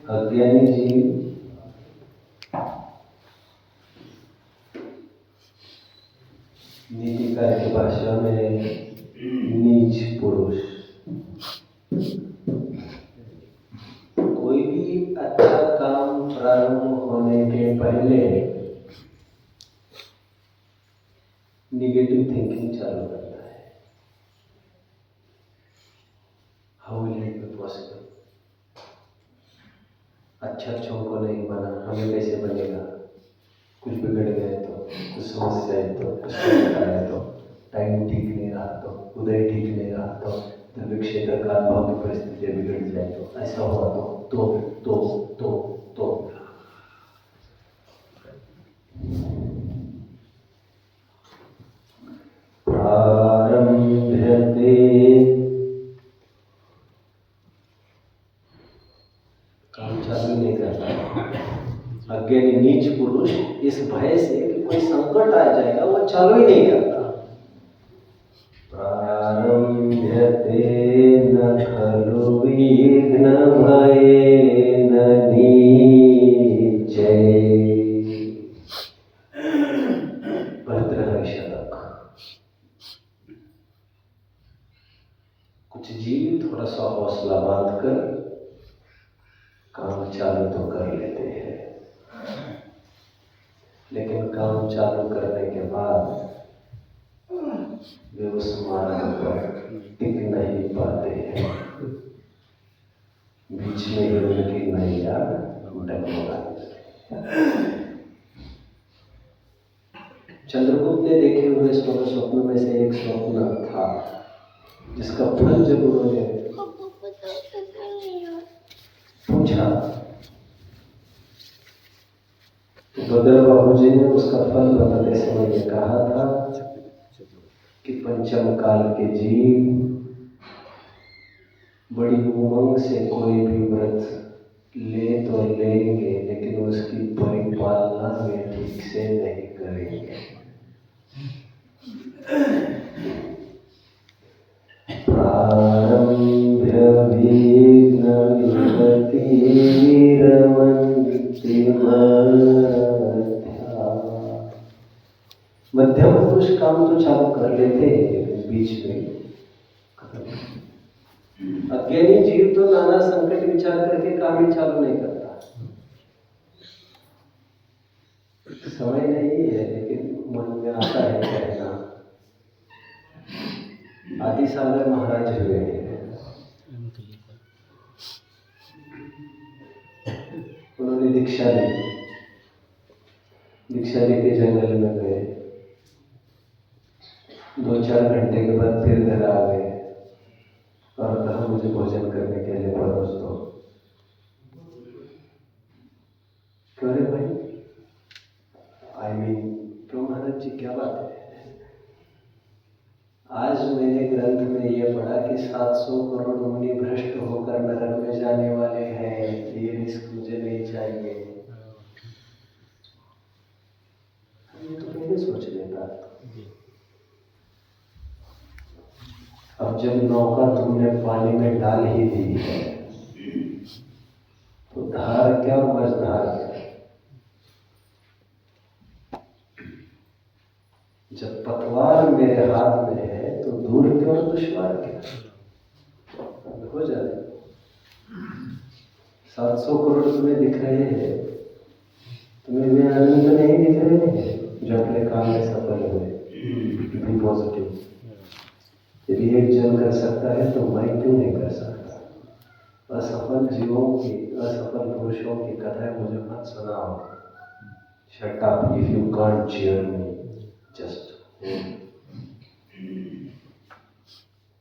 अज्ञानी जीव नीतिकार की भाषा में नीच पुरुष। कोई भी अच्छा काम प्रारंभ होने के पहले निगेटिव थिंकिंग चालू करता है। How will it be possible? अच्छों को नहीं बना, हमें कैसे बनेगा? कुछ बिगड़ गए तो, कुछ समस्या है तो, कुछ है तो, टाइम ठीक नहीं रहा तो, उदय ठीक नहीं रहा तो, द्रव्य क्षेत्र का अनुभव की परिस्थितियां बिगड़ जाए तो, ऐसा हुआ तो प्रारंभ्यते काम चालू नहीं करता। अज्ञानी नीच पुरुष इस भय से कि कोई संकट आ जाएगा वो चालू ही नहीं करता। प्रारंभ्यते न खलु विघ्न भयेन नीचै। भर्तृहरि शतक। कुछ जीव थोड़ा सा हौसला बांधकर काम चालू तो कर लेते हैं, लेकिन काम चालू करने के बाद वे उस मार्ग पर टिक नहीं पाते हैं। बीच में ही उनकी नैया डगमगाती। चंद्रगुप्त ने देखे हुए स्वप्न में से एक स्वप्न था जिसका फल जब उन्होंने पूछा तो बदर बाबू जी ने उसका फल बताते समय ये कहा था कि पंचम काल के जीव बड़ी उमंग से कोई भी व्रत ले तो लेंगे, लेकिन उसकी परिपालना वे ठीक से नहीं करेंगे। प्रारंभ्य विघ्न विपत्तिरमन्ति मध्यम पुरुष काम तो चालू कर लेते हैं, लेकिन बीच में अज्ञानी जीव तो नाना संकट विचार करके काम ही चालू नहीं करता। समय नहीं है, लेकिन मन में आता है कहना। आदि सागर महाराज हुए हैं, उन्होंने दीक्षा ली। दीक्षा लेके जंगल में गए, 2-4 घंटे के बाद फिर घर आ गए और कहा मुझे भोजन करने के लिए परोस दो। क्यों रे भाई? तो महाराज जी क्या बात है? आज मैंने ग्रंथ में यह पढ़ा कि 700 करोड़ मुनि भ्रष्ट होकर नरक में जाने वाले हैं, ये रिस्क मुझे नहीं चाहिए। ये तो पहले सोच लेता। अब जब नौका तुमने पानी में डाल ही दी है तो धार क्या और मझधार क्या? जब पतवार मेरे हाथ में है तो दूर क्यों और दुश्वार क्या? हो जाए 700 करोड़ तुम्हें दिख रहे हैं, तुम्हें वे अनंत नहीं दिख रहे हैं जो अपने काम में सफल हुए। Be positive. यदि एक जन कर सकता है तो मैं क्यों नहीं कर सकता? असफल जीवों की, असफल पुरुषों की कथाएं मुझे मत सुनाओ। Shut up if you can't cheer me, just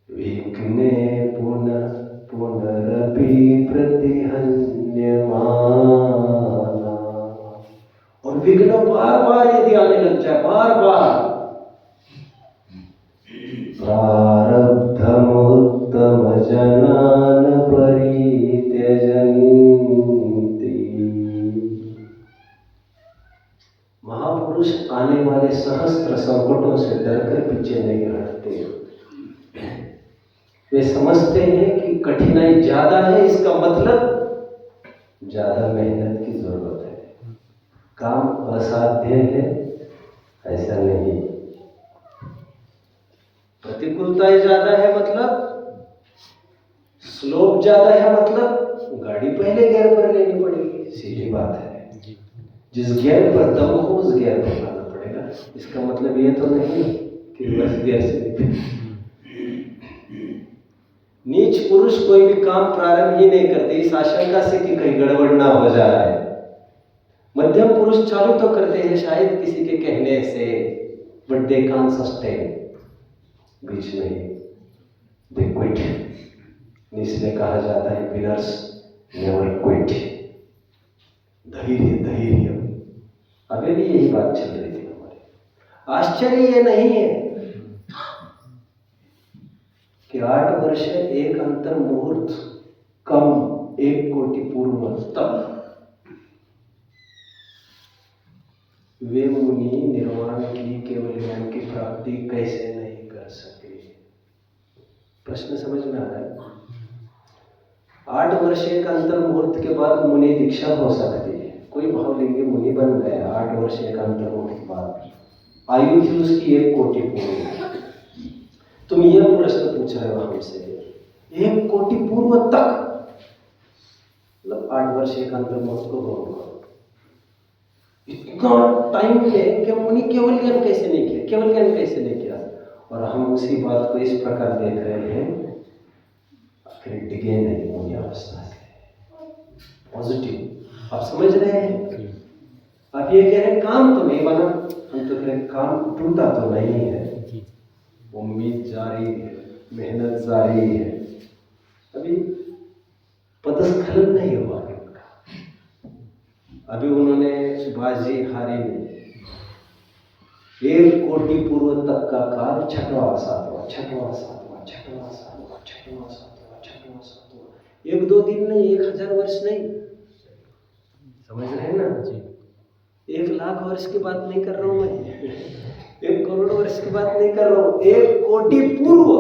विघ्ने पुनः पुनरपि प्रतिहन्यमाना। और विघ्न बार बार यदि आने लग जाए, बार बार, प्रारब्धमुत्तम जनान परित्यजन्ति। महापुरुष आने वाले सहस्त्र संकटों से डरकर पीछे नहीं हटते। वे समझते हैं कि कठिनाई ज्यादा है, इसका मतलब ज्यादा मेहनत की जरूरत है। काम असाध्य है ऐसा नहीं, प्रतिकूलताएं ज्यादा है मतलब, स्लोप ज्यादा है मतलब गाड़ी पहले गियर पर लेनी पड़ेगी, सीधी बात है। जिस गियर पर दम हो उस गियर पर लाना पड़ेगा। इसका मतलब ये तो नहीं कि रिवर्स गियर से निकले। नीच पुरुष कोई भी काम प्रारंभ ही नहीं करते इस आशंका से कि कहीं गड़बड़ ना हो जाए। मध्यम पुरुष चालू तो करते हैं शायद किसी के कहने से, बट दे कांट सस्टेन। बीच में ही दे क्विट। इसलिए कहा जाता है विनर्स नेवर क्विट। धैर्य धैर्य। अभी भी यही बात चल रही थी हमारे। आश्चर्य ये नहीं है कि 8 वर्ष एक अंतर मुहूर्त कम 1 कोटि पूर्व तक वे मुनि निर्वाण की केवल ज्ञान की प्राप्ति कैसे नहीं कर सके? प्रश्न समझ में आ रहा है? 8 वर्ष एक अंतर मुहूर्त के बाद मुनि दीक्षा हो सकती है। कोई भावलिंगी मुनि बन गया 8 वर्ष एक अंतर मुहूर्त बाद, आयु थी उसकी 1 कोटि पूर्व। तुम यह प्रश्न पूछ रहे हो हमसे 1 कोटि पूर्व तक, मतलब 8 वर्ष एक अंतर मुहूर्त को गौर करो। इतना टाइम में कि मुनि केवल ज्ञान कैसे नहीं किया, केवल ज्ञान कैसे नहीं किया? और हम उसी बात को इस प्रकार देख रहे हैं, आखिर डिगे नहीं मुनि अवस्था से। पॉजिटिव। आप समझ रहे हैं? आप ये कह रहे हैं काम तो नहीं बना, हम तो कह रहे काम टूटा तो नहीं है, उम्मीद जारी है, मेहनत जारी है, अभी पदस्खलन नहीं हुआ उनका। अभी उन्होंने बाजी हारी नहीं। 1 कोटि पूर्व तक का काल 6वां 7वां 6वां 7वां 6वां 7वां 6वां 7वां 6वां 7वां, 1-2 दिन नहीं, 1000 वर्ष नहीं। समझ रहे हैं ना जी? 1 लाख वर्ष की बात नहीं कर रहा हूं मैं, 1 करोड़ वर्ष की बात नहीं कर रहा हूं, 1 कोटि पूर्व।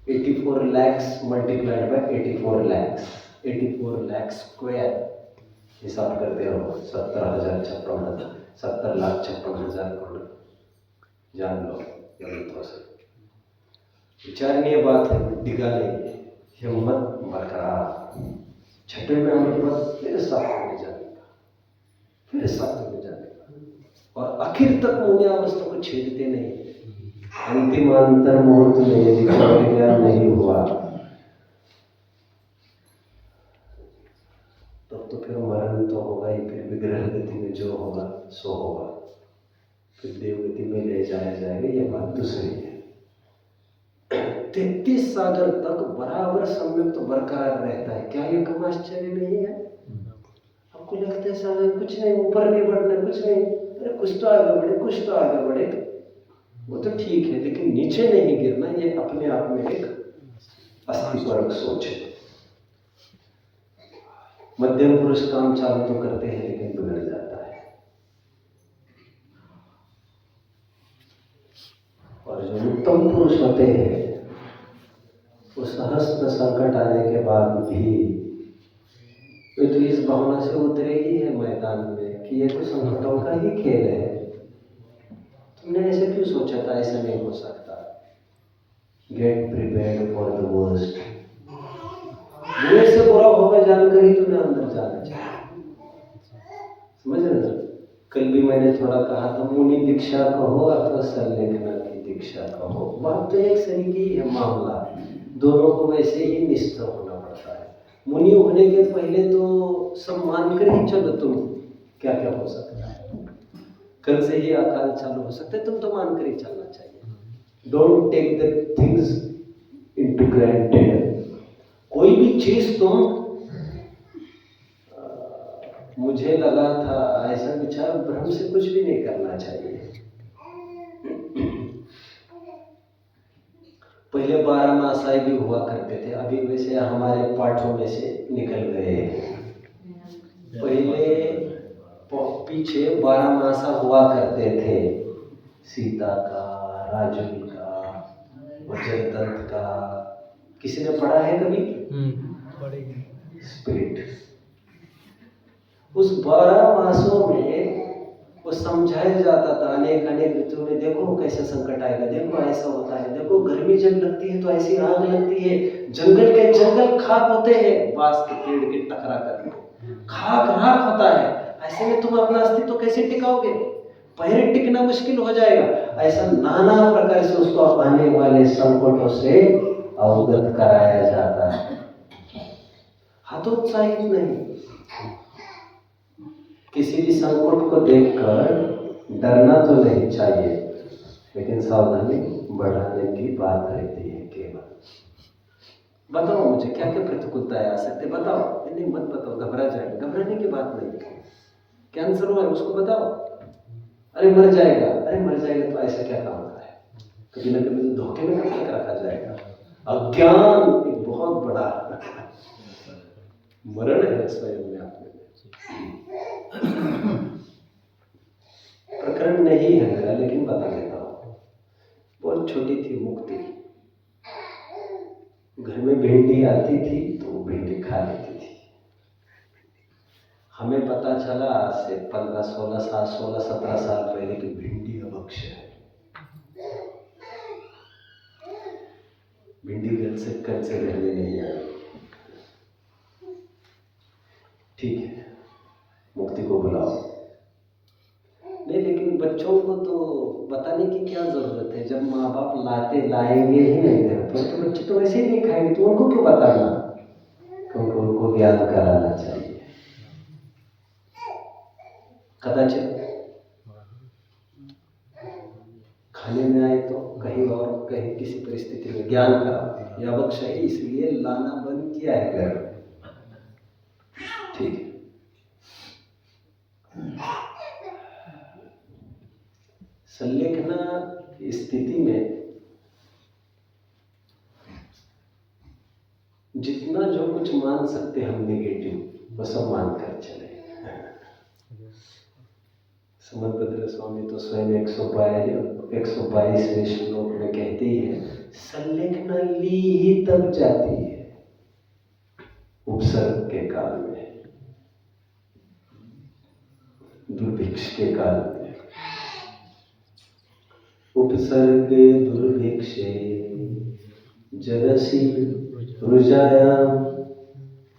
84 lakhs multiplied by 84 lakhs, 84 lakh square हिसाब करते रहो। 70,56,000 करोड़ जान लो। विचारणीय बात है, डिगा नहीं, हिम्मत बरकरार। 6वें में हिम्मत फिर 7वें में जाने का, फिर 7वें में जाने का, और आखिर तक मुनि अवस्था को छेदते नहीं। अंतिम अंतर मुहूर्त में यदि ज्ञान नहीं हुआ तब तो फिर मरण तो होगा ही, फिर विग्रह गति में जो होगा सो होगा, फिर देवगति में ले जाया जाएगा। ये बात दूसरी है। 33 सागर तक बराबर सम्यक तो बरकरार रहता है, क्या ये कम आश्चर्य नहीं है? आपको लगता है सागर कुछ नहीं, ऊपर नहीं बढ़ना, कुछ नहीं, अरे कुछ तो आगे बढ़े, कुछ तो आगे बढ़े, वो तो ठीक है, लेकिन नीचे नहीं गिरना, ये अपने आप में एक अस्थिपरक सोच है। मध्यम पुरुष काम चालू तो करते हैं लेकिन बिगड़ जाता है। उत्तम पुरुष होते हैं वो सहस्त्र संकट आने के बाद भी वे तो इस भावना से उतरे ही है मैदान में कि ये तो संकटों का ही खेल है। तुमने ऐसे क्यों सोचा था? ऐसा नहीं हो सकता। Get prepared for the worst. बुरे से बुरा होगा जानकर ही तुम्हें अंदर जाना चाहिए। समझ रहे ना? कल भी मैंने थोड़ा कहा था, मुनि दीक्षा कहो अथवा संलेखना की दीक्षा कहो, बात तो एक सही ही है। मामला दोनों को वैसे ही निष्ठ होना पड़ता है। मुनि होने के पहले तो सब मान कर ही चलो तुम क्या क्या हो सकता है। कल से ही अकाल चालू हो सकता है, तुम तो मान कर ही चलना चाहिए। Don't take the things into granted. कोई भी चीज तुम मुझे लगा था ऐसा विचार, भ्रम से कुछ भी नहीं करना चाहिए। पहले 12 मासाएं भी हुआ करते थे, अभी वैसे हमारे पाठों में से निकल गए। पहले पीछे 12 मासा हुआ करते थे, सीता का, राजुल का, वज्रदत्त का। किसी ने पढ़ा है कभी? स्पिरिट। उस 12 मासों में वो समझाया जाता था अनेक अनेक ऋतुओं में, देखो कैसे संकट आएगा, देखो ऐसा होता है, देखो गर्मी जब लगती है तो ऐसी आग लगती है, जंगल के जंगल खाक होते हैं, बांस के पेड़ के टकरा कर खाक राख होता है। ऐसे में तुम अपना अस्तित्व कैसे टिकाओगे? पहले टिकना मुश्किल हो जाएगा। ऐसा नाना प्रकार से उसको आने वाले संकटों से अवगत कराया जाता है। हतोत्साहित नहीं। किसी भी संकट को देखकर डरना तो नहीं चाहिए, लेकिन सावधानी बढ़ाने की बात रहती है। केवल बताओ मुझे क्या क्या प्रतिकूलताएं आ सकते, बताओ। नहीं मत बताओ, घबरा जाएगा। घबराने की बात नहीं है। कैंसर हुआ है उसको बताओ। अरे मर जाएगा, अरे मर जाएगा तो ऐसा क्या काम होता है? कभी ना कभी तो धोखे में कब तक रखा जाएगा। अज्ञान एक बहुत बड़ा मरण है स्वयं में। आपने प्रकरण नहीं है मेरा, लेकिन बता देता हूँ। बहुत छोटी थी मुक्ति, घर में भिंडी आती थी तो वो भिंडी खा लेती थी। हमें पता चला आज से 16-17 साल पहले कि भिंडी अभक्ष है। भिंडी घर से घर में नहीं आई। ठीक है, मुक्ति को बुलाओ। नहीं, लेकिन बच्चों को तो बताने की क्या जरूरत है? जब माँ बाप लाएंगे ही नहीं घर पर तो बच्चे तो वैसे ही नहीं खाएंगे, तो उनको क्यों बताना? क्योंकि उनको ज्ञान कराना चाहिए। कदाचित खाने में आए तो कहीं और कहीं किसी परिस्थिति में ज्ञान कराओ। यह बख्श है, इसलिए लाना बंद किया है घर। ठीक है। संलेखना स्थिति में जितना जो कुछ मान सकते हम नेगेटिव, वो सब मान कर चले। समदभद्र स्वामी तो स्वयं 122वें श्लोक में कहते ही है, संलेखना ली ही तब जाती है उपसर्ग के काल में, दुर्भिक्ष के काल में। उपसर्ग दुर्भिक्षे जरसी रुजायाम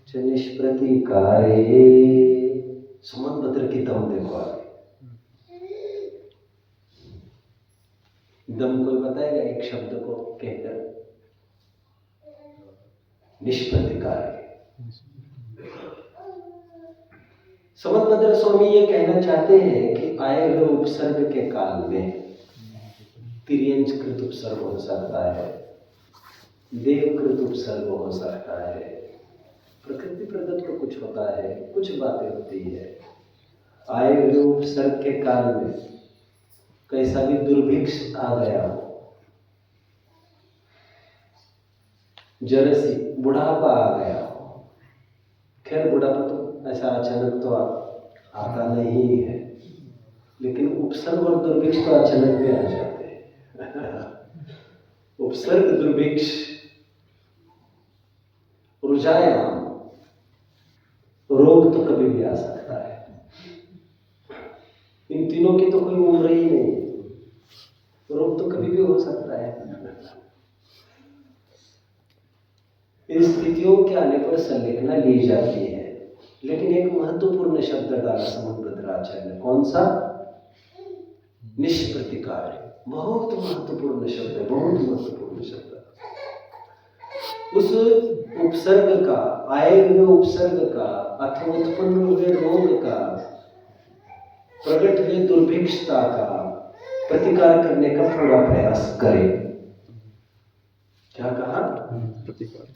च निष्प्रतिकारे। समदभद्र की दम देखो आगे। दम कोई बताएगा एक शब्द को कहकर? निष्प्रतिकार। समदभद्र स्वामी ये कहना चाहते हैं कि आए हुए उपसर्ग के काल में तिर्यंचकृत उपसर्ग हो सकता है, देवकृत उपसर्ग हो सकता है, प्रकृति प्रदत्त को कुछ होता है, कुछ बातें होती है। आए हुए उपसर्ग के काल में कैसा भी दुर्भिक्ष आ गया हो, जरसी बुढ़ापा आ गया हो। खैर बुढ़ापा तो ऐसा अचानक तो आता नहीं है, लेकिन उपसर्ग और दुर्भिक्ष तो अचानक भी आ जाते हैं। उपसर्ग, दुर्भिक्ष, रुझायाम, रोग तो कभी भी आ सकता है। इन तीनों की तो कोई उम्र ही नहीं है, रोग तो कभी भी हो सकता है। इन स्थितियों के आने पर संलेखना ली जाती है, लेकिन एक महत्वपूर्ण शब्द डाला समुद्राचार्य ने। कौन सा? निष्प्रतिकार। बहुत महत्वपूर्ण शब्द है, बहुत महत्वपूर्ण शब्द। उस उपसर्ग का, आए हुए उपसर्ग का अथवा उत्पन्न हुए रोग का, प्रकट हुए दुर्भिक्षता का प्रतिकार करने का पूरा प्रयास करें। क्या कहा? प्रतिकार।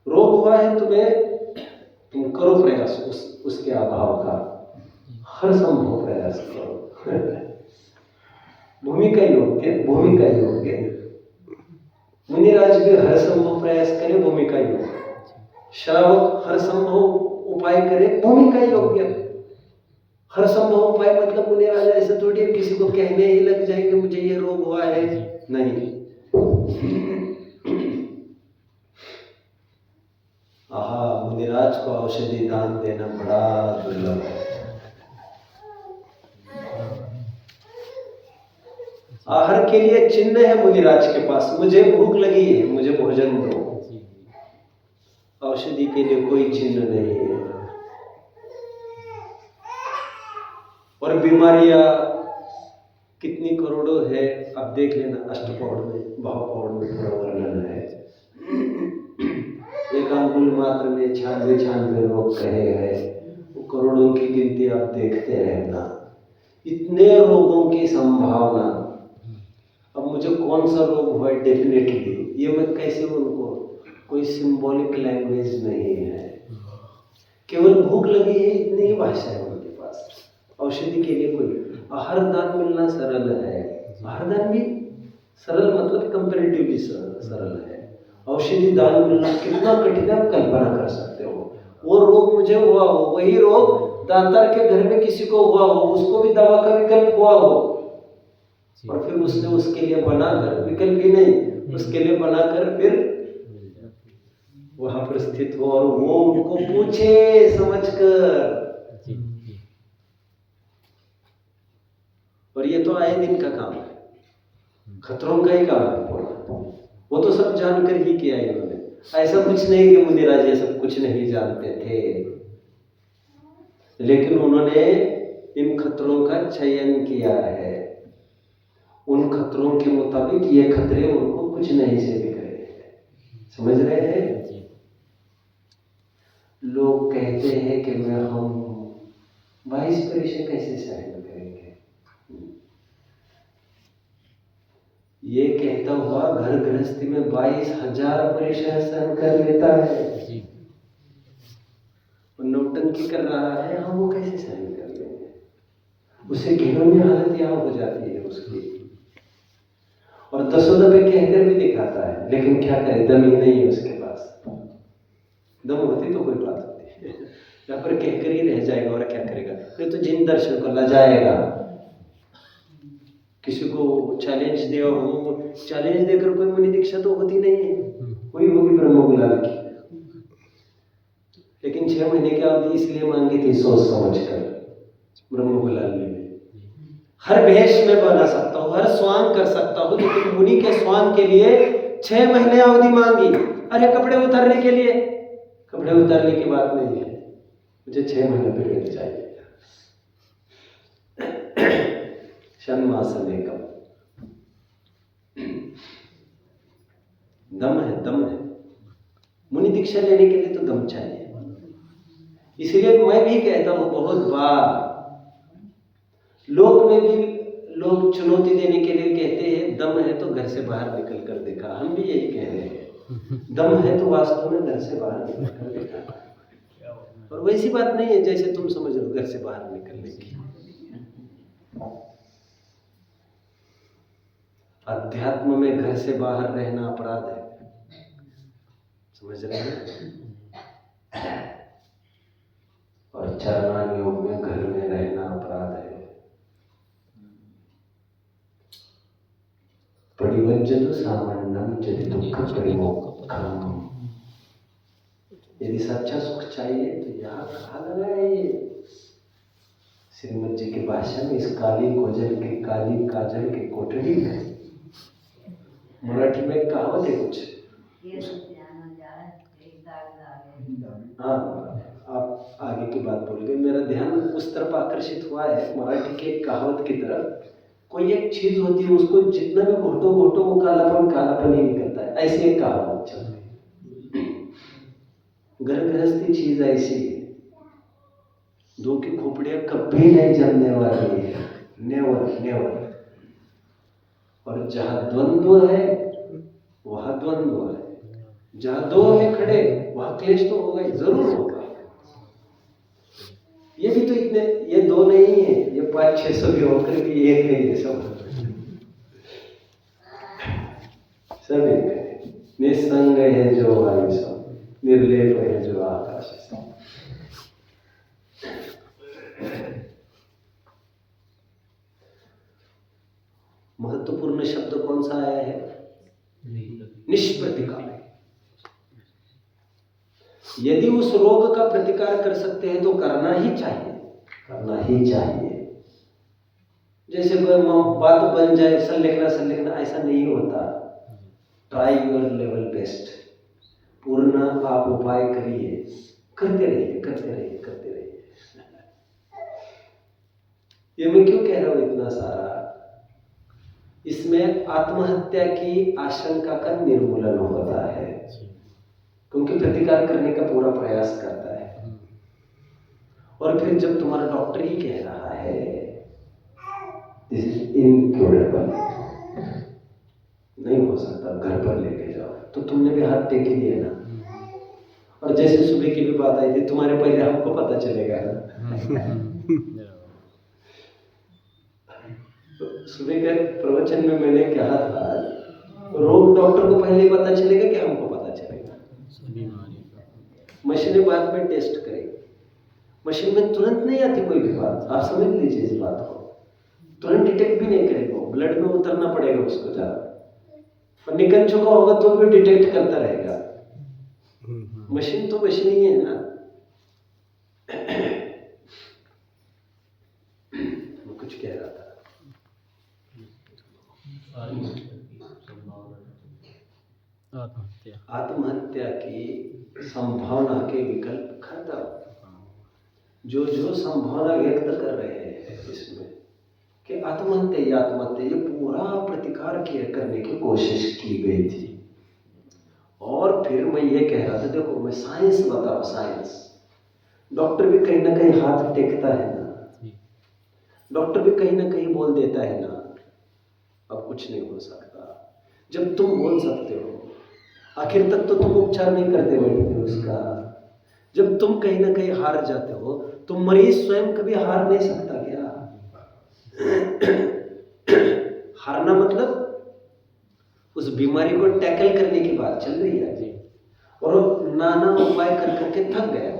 रोग हुआ है तुम्हें, तुम करो प्रयास उसके अभाव का, हर संभव प्रयास करो। भूमिका योग्य, भूमिका योग्य। मुनिराज भी हर संभव प्रयास करे, भूमिका योग्य। श्रावक हर संभव उपाय करे, भूमिका योग्य। हर संभव उपाय मतलब मुनिराज ऐसे थोड़ी किसी को कहने ही लग जाएंगे मुझे ये रोग हुआ है, नहीं। मुनिराज को औषधि दान देना बड़ा दुर्लभ है। आहार के लिए चिन्ह है मुनिराज के पास, मुझे भूख लगी है, मुझे भोजन दो। औषधि के लिए कोई चिन्ह नहीं है। और बीमारियां कितनी करोड़ों है, अब देख लेना, अष्टपौड़ में, भावपौड़ में पूरा वर्णन है। एक अंगुल मात्र में 96 रोग कहे हैं, वो करोड़ों की गिनती आप देखते रहना। इतने रोगों की संभावना, अब मुझे कौन सा रोग हुआ है डेफिनेटली, ये मैं कैसे उनको, कोई सिंबॉलिक लैंग्वेज नहीं है, केवल भूख लगी है, इतनी ही भाषा है उनके पास। औषधि के लिए कोई, आहार दान मिलना सरल है, आहार दान भी सरल मतलब कंपैरेटिवली सरल है। औषधि दान मिलना कितना कठिन है आप कल्पना कर सकते हो। वो रोग मुझे हुआ हो, वही रोग दातार के घर में किसी को हुआ हो, उसको भी दवा का विकल्प हुआ हो, और फिर उसने उसके लिए बनाकर, विकल्प ही नहीं, उसके लिए बनाकर फिर वहां पर स्थित हो और वो उनको पूछे समझकर। और ये तो आए दिन का काम है, खतरों का ही काम है पूरा। वो तो सब जानकर ही किया इन्होंने, ऐसा कुछ नहीं कि मुनिराज ये सब कुछ नहीं जानते थे, लेकिन उन्होंने इन खतरों का चयन किया है। उन खतरों के मुताबिक ये खतरे उनको कुछ नहीं से दिख रहे हैं। समझ रहे हैं? लोग कहते हैं कि हम 22 परीक्षा कैसे सहन करेंगे। ये कहता हुआ घर गृहस्थी में 22,000 परीक्षा सहन कर लेता है, नौटंकी कर रहा है, हम वो कैसे सहन कर लेंगे। उसे घिनौनी हालत यहाँ हो जाती है उसकी, और 10 दफे कहकर भी दिखाता है, लेकिन क्या करे, दम ही नहीं है उसके पास। दम होती तो कोई बात होती है, यहाँ पर कहकर ही रह जाएगा, और क्या करेगा, फिर तो जिन दर्शन को लजाएगा। किसी को चैलेंज दिया हो, चैलेंज देकर कोई मुनि दीक्षा तो होती नहीं है, कोई होगी ब्रह्म गुलाल की, लेकिन 6 महीने की अवधि इसलिए मांगी थी सोच समझ कर। ब्रह्म गुलाल में हर भेष में बना सकता हूँ, हर स्वांग कर सकता हूँ, लेकिन मुनि के स्वांग के लिए 6 महीने अवधि मांगी। अरे कपड़े उतारने के लिए, कपड़े उतारने की बात नहीं है, मुझे 6 महीने पीरियड चाहिए। षण्मासन एकम, दम है, दम है। मुनि दीक्षा लेने के लिए तो दम चाहिए। इसलिए मैं भी कहता हूँ बहुत बार, लोक में भी लोग चुनौती देने के लिए कहते हैं दम है तो घर से बाहर निकल कर दिखा। हम भी यही कह रहे हैं, दम है तो वास्तव में घर से बाहर निकल कर दिखा। और वैसी बात नहीं है जैसे तुम समझ लो घर से बाहर निकलने की। अध्यात्म में घर से बाहर रहना अपराध है, समझ रहे हैं? और चरणान योग में घर में रहना अपराध है। परिवज्य युज्यतु सामान्यम यदि दुख परिमोक्षम। यदि सच्चा सुख चाहिए तो यहाँ कहाँ लगाए ये श्रीमद जी के भाषा में, इस काली गोजल के काली काजल के कोठरी में। मराठी में एक कहावत है कुछ, हाँ आप आगे की बात बोल गए, मेरा ध्यान उस तरफ आकर्षित हुआ है मराठी के एक कहावत की तरफ। कोई एक चीज होती है, उसको जितना भी घोटो घोटो वो कालापन ही निकलता है, ऐसी एक कहावत चलती है। घर गृहस्थी चीज ऐसी है, दो की खोपड़ियां कभी नहीं जमने वाली है, नेवर नेवर। और जहां द्वंद्व है वहां द्वंद्व है, जहां दो है खड़े वहां क्लेश तो होगा ही, जरूर होगा। ये भी तो इतने, ये दो नहीं है, ये 500-600 भी होकर भी एक है, ये सब सब एक है। निसंग है जो वायु सब, निर्लेप है जो आकाश सब। महत्वपूर्ण शब्द कौन सा आया है? निष्प्रतिकार। यदि उस रोग का प्रतिकार कर सकते हैं तो करना ही चाहिए, करना ही चाहिए। जैसे बात बन जाए संलेखना ऐसा नहीं होता। ट्राई योर लेवल बेस्ट, पूर्ण आप उपाय करिए, करते रहिए करते रहिए करते रहिए। ये मैं क्यों कह रहा हूं इतना सारा? इसमें आत्महत्या की आशंका का निर्मूलन होता है, क्योंकि प्रतिकार करने का पूरा प्रयास करता है। और फिर जब तुम्हारा डॉक्टर ही कह रहा है दिस इज इनक्योरेबल, नहीं हो सकता, घर पर लेके जाओ, तो तुमने भी हाथ टेक ही दिए ना। और जैसे सुबह की भी बात आई थी, तुम्हारे पहले हमको पता चलेगा ना। सुबह के प्रवचन में मैंने कहा था, रोग डॉक्टर को पहले पता चलेगा कि हमको पता चलेगा? मशीनें बाद में टेस्ट करेगी, मशीन में तुरंत नहीं आती कोई भी बात, आप समझ लीजिए इस बात को। तुरंत डिटेक्ट भी नहीं करेगा, ब्लड में उतरना पड़ेगा उसको ज्यादा, और निकल चुका होगा तो भी डिटेक्ट करता रहेगा। मशीन तो मशीन ही है ना। मैं कुछ कह रहा था, आत्महत्या की संभावना के विकल्प खत्म। जो संभावना व्यक्त कर रहे हैं इसमें कि आत्महत्या ये पूरा प्रतिकार करने की कोशिश की गई थी। और फिर मैं ये कह रहा था, देखो मैं साइंस बता रहा, साइंस। डॉक्टर भी कहीं ना कहीं हाथ टेकता है ना, डॉक्टर भी कहीं ना कहीं बोल देता है ना अब कुछ नहीं हो सकता। जब तुम बोल सकते हो, आखिर तक तो तुम उपचार नहीं करते बैठते उसका। जब तुम कहीं ना कहीं हार जाते हो, तो मरीज स्वयं कभी हार नहीं सकता क्या? हारना मतलब उस बीमारी को टैकल करने की बात चल रही है, और वो नाना उपाय कर करके थक गया,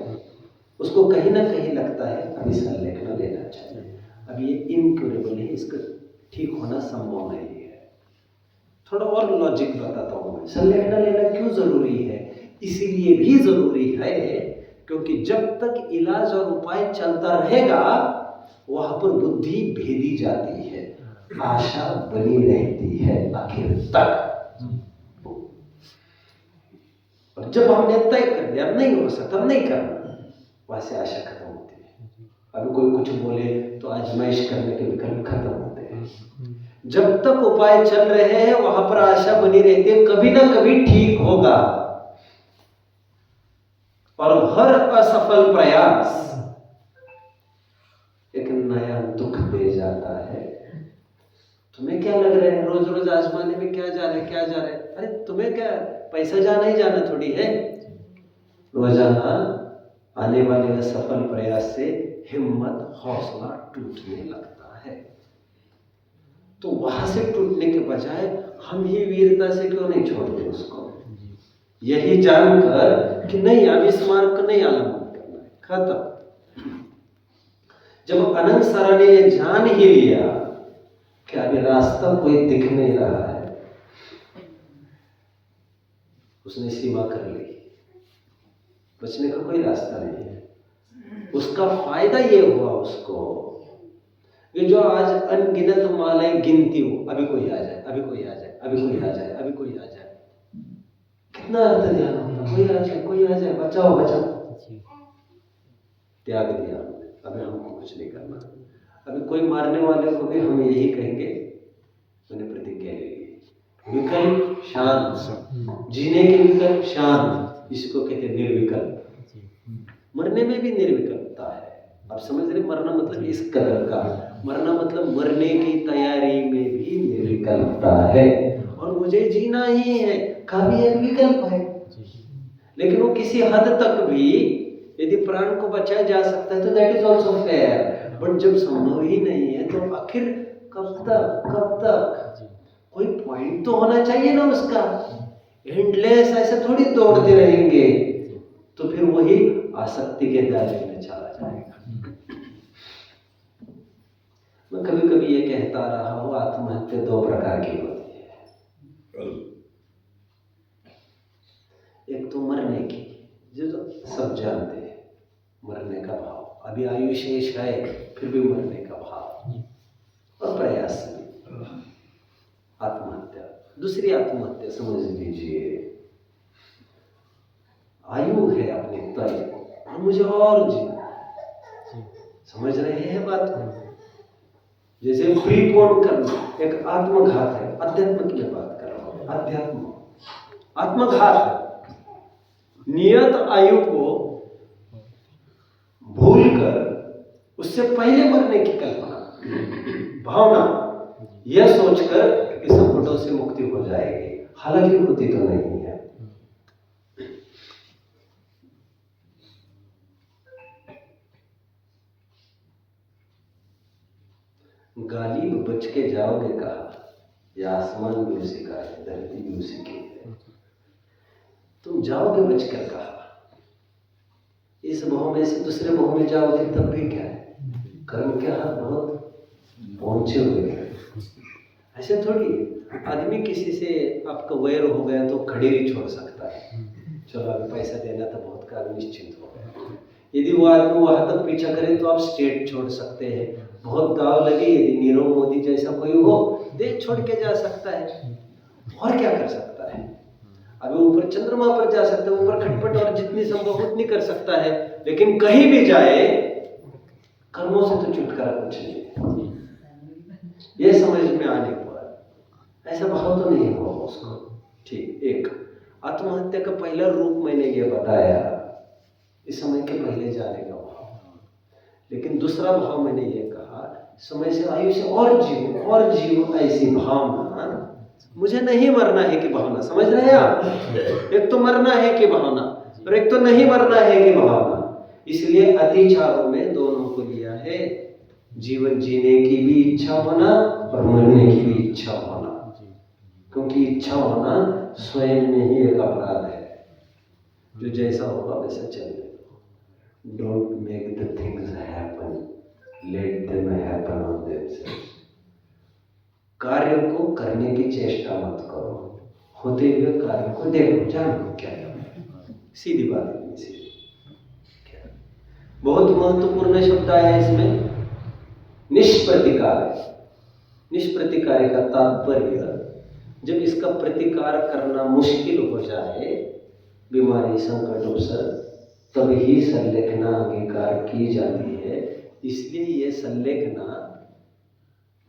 उसको कहीं ना कहीं लगता है अभी संलेखना लेना चाहिए, अब ये इनक्योरेबल है, इसका ठीक होना संभव नहीं है। थोड़ा और लॉजिक बताता हूँ मैं। संलेखना लेना क्यों जरूरी है? इसीलिए भी जरूरी है क्योंकि जब तक इलाज और उपाय चलता रहेगा वहां पर बुद्धि भेदी जाती है, आशा बनी रहती है आखिर तक। और जब हमने तय कर दिया नहीं हो सकता, नहीं करना, वहां से आशा खत्म होती है। अभी कोई कुछ बोले तो आजमाइश करने के विकल्प खत्म होते हैं। जब तक उपाय चल रहे हैं वहां पर आशा बनी रहती है, कभी ना कभी ठीक होगा। और हर असफल प्रयास एक नया दुख दे जाता है। तुम्हें क्या लग रहा है रोज रोज आजमाने में क्या जा रहा है? अरे तुम्हें क्या, पैसा जाना ही जाना थोड़ी है। रोजाना आने वाले असफल प्रयास से हिम्मत हौसला टूटने लगता है। तो वहां से टूटने के बजाय हम ही वीरता से क्यों नहीं छोड़ते उसको, यही जानकर कि नहीं अब इस मार्ग को नहीं आलम्बन करना है, खत्म। जब अनंत सर ने जान ही लिया कि अभी रास्ता कोई दिख नहीं रहा है, उसने सीमा कर ली, बचने का कोई रास्ता नहीं है। उसका फायदा ये हुआ उसको कि जो आज अनगिनत मालाएं गिनती हो, अभी कोई आ जाए, अभी कोई आ जाए, अभी कोई आ जाए, अभी कोई आ जाए, कितना अर्थ ध्यान होता, कोई आ जाए, कोई आ जाए, बचाओ बचाओ। त्याग दिया हमने, अभी हमको कुछ नहीं करना। अभी कोई मारने वाले को भी हम यही कहेंगे, मैंने प्रतिज्ञा ले ली, विकल्प शांत, जीने के विकल्प शांत, इसको कहते हैं निर्विकल्प। मरने में भी निर्विकल्पता है। आप समझ रहे, मरना मतलब इस कदर का, मरना मतलब मरने की तैयारी में भी निर्विकल्पता है। और मुझे जीना ही है का भी एक विकल्प है, लेकिन वो किसी हद तक भी, यदि प्राण को बचाया जा सकता है तो that is also fair, but जब संभव ही नहीं है तो आखिर कब तक कोई पॉइंट तो होना चाहिए ना उसका। एंडलेस ऐसे थोड़ी दौड़ते रहेंगे तो फिर वही आसक्ति के दायरे में चला जाएगा। मैं कभी कभी ये कहता रहा हूं, आत्महत्या दो प्रकार की होती है। एक तो मरने की, जो तो सब जानते हैं, मरने का भाव, अभी आयु शेष है फिर भी मरने का भाव, और प्रयास भी, आत्महत्या। दूसरी आत्महत्या समझ लीजिए, आयु है अपने तय और मुझे और जीना, समझ रहे हैं बात को? जैसे प्रीपोन करना एक आत्मघात है, अध्यात्म की बात कर रहा हूं, अध्यात्म आत्मघात है। नियत आयु को भूलकर उससे पहले मरने की कल्पना, भावना, यह सोचकर कि संकटों से मुक्ति हो जाएगी, हालांकि होती तो नहीं है। गालिब बच के जाओगे कहा, या आसमान भी उसी का है, धरती भी उसी की है, तुम जाओगे बचकर कहा, इस भाव में से दूसरे भाव में जाओगे तब भी क्या है, कर्म के हाथ बहुत पहुंचे हुए हैं। ऐसे थोड़ी आदमी किसी से आपका वैर हो गया तो खड़ेरी छोड़ सकता है, चलो अभी पैसा देना था बहुत का, निश्चिंत हो गया। यदि वो आदमी वहां तक पीछा करे तो आप स्टेट छोड़ सकते हैं, बहुत दाव लगे, यदि नीरव मोदी जैसा कोई हो देश छोड़ के जा सकता है, और क्या कर सकता है। अभी ऊपर चंद्रमा पर जा सकता है, ऊपर खटपट और जितनी संभव उतनी कर सकता है, लेकिन कहीं भी जाए कर्मों से तो छुटकारा कुछ नहीं है। ये समझ में आने पर ऐसा भाव तो नहीं हुआ उसको। ठीक, एक आत्महत्या का पहला रूप मैंने ये बताया, इस समय के पहले जाने का भाव। लेकिन दूसरा भाव मैंने ये कहा, समय से आयु से और जीव ऐसी भावना, मुझे नहीं मरना है कि भावना, समझ रहे हैं आप? एक तो मरना है कि भावना, और एक तो नहीं मरना है कि भावना। इसलिए अतिचारों में दोनों को लिया है, जीवन जीने की भी इच्छा होना और मरने की भी इच्छा होना, क्योंकि इच्छा होना स्वयं में ही एक अपराध है। जो जैसा होगा वैसा चलने दो, don't make the things happen, let them happen on themselves. कार्य को करने की चेष्टा मत करो, होते हुए कार्य को देखो, जानो क्या है, सीधी बात है। सीधी बहुत महत्वपूर्ण शब्द आया इसमें, निष्प्रतिकार। निष्प्रतिकार का तात्पर्य, जब इसका प्रतिकार करना मुश्किल हो जाए, बीमारी संकट अवसर, तभी संलेखना अंगीकार की जाती है। इसलिए ये संलेखना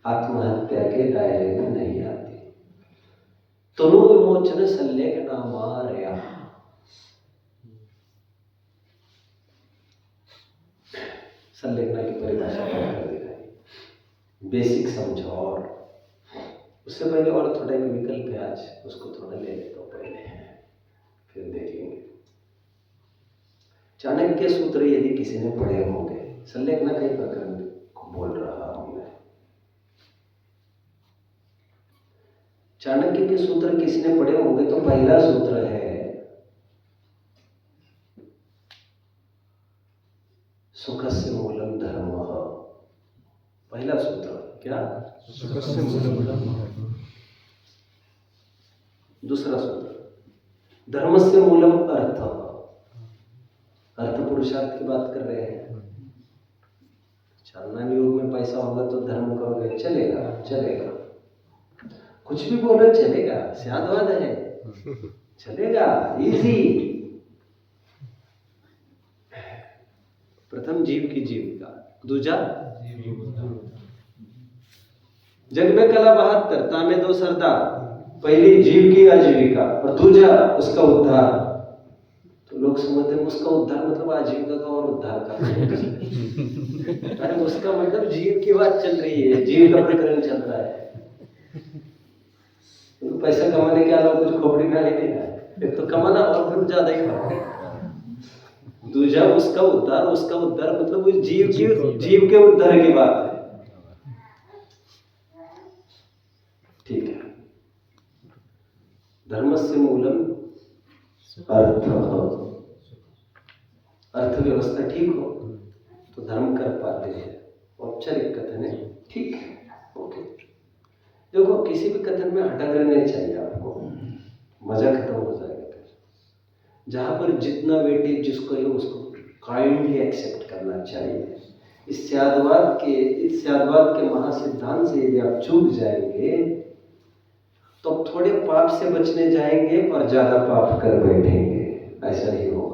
आत्महत्या के दायरे में नहीं आती। तनु विमोचन संलेखना मारया, संलेखना की परिभाषा कर दिखाई, बेसिक समझो। और उससे पहले और थोड़ा एक विकल्प है, आज उसको थोड़ा ले लेता हूं पहले, फिर देख लेंगे। चाणक्य सूत्र यदि किसी ने पढ़े होंगे, संलेखना कई प्रकरण को बोल रहा हूं मैं। चाणक्य के सूत्र किसी ने पढ़े होंगे तो पहला सूत्र है सुखस्य मूलम धर्मः। पहला सूत्र क्या? सुखस्य मूलम धर्मः। दूसरा सूत्र धर्मस्य मूलम अर्थ, अर्थ पुरुषार्थ की बात कर रहे हैं। चालना युग में पैसा होगा तो धर्म करोगे, चलेगा चलेगा, कुछ भी बोलो चलेगा, स्यादवाद है, चलेगा, इजी। प्रथम जीव की जीविका, दूजा जग में कला 72, तामे 2 सरदार। पहली जीव की आजीविका और दूजा उसका उद्धार। तो लोग समझते हैं उसका उद्धार मतलब आजीविका का और उद्धार का। अरे उसका मतलब जीव की बात चल रही है, जीव का प्रकरण चल रहा है। तो पैसा कमाने के अलावा कुछ खोपड़ी में ही नहीं है, एक तो कमाना और फिर ज्यादा ही फर्क है। दूजा उसका उद्धार, उसका उद्धार मतलब उस जीव के उद्धार की बात है। ठीक है, धर्मस्य मूलम अर्थ, अर्थव्यवस्था ठीक हो तो धर्म कर पाते हैं। औपचारिक कथन है, ठीक है, ओके। देखो किसी भी कथन में हटाकर नहीं चाहिए आपको, मजा खत्म हो जाएगा फिर। जहां पर जितना वेटेज जिसको है उसको काइंडली एक्सेप्ट करना चाहिए। इस स्यादवाद के महासिद्धांत से यदि आप चूक जाएंगे तो थोड़े पाप से बचने जाएंगे और ज्यादा पाप कर बैठेंगे, ऐसा ही होगा।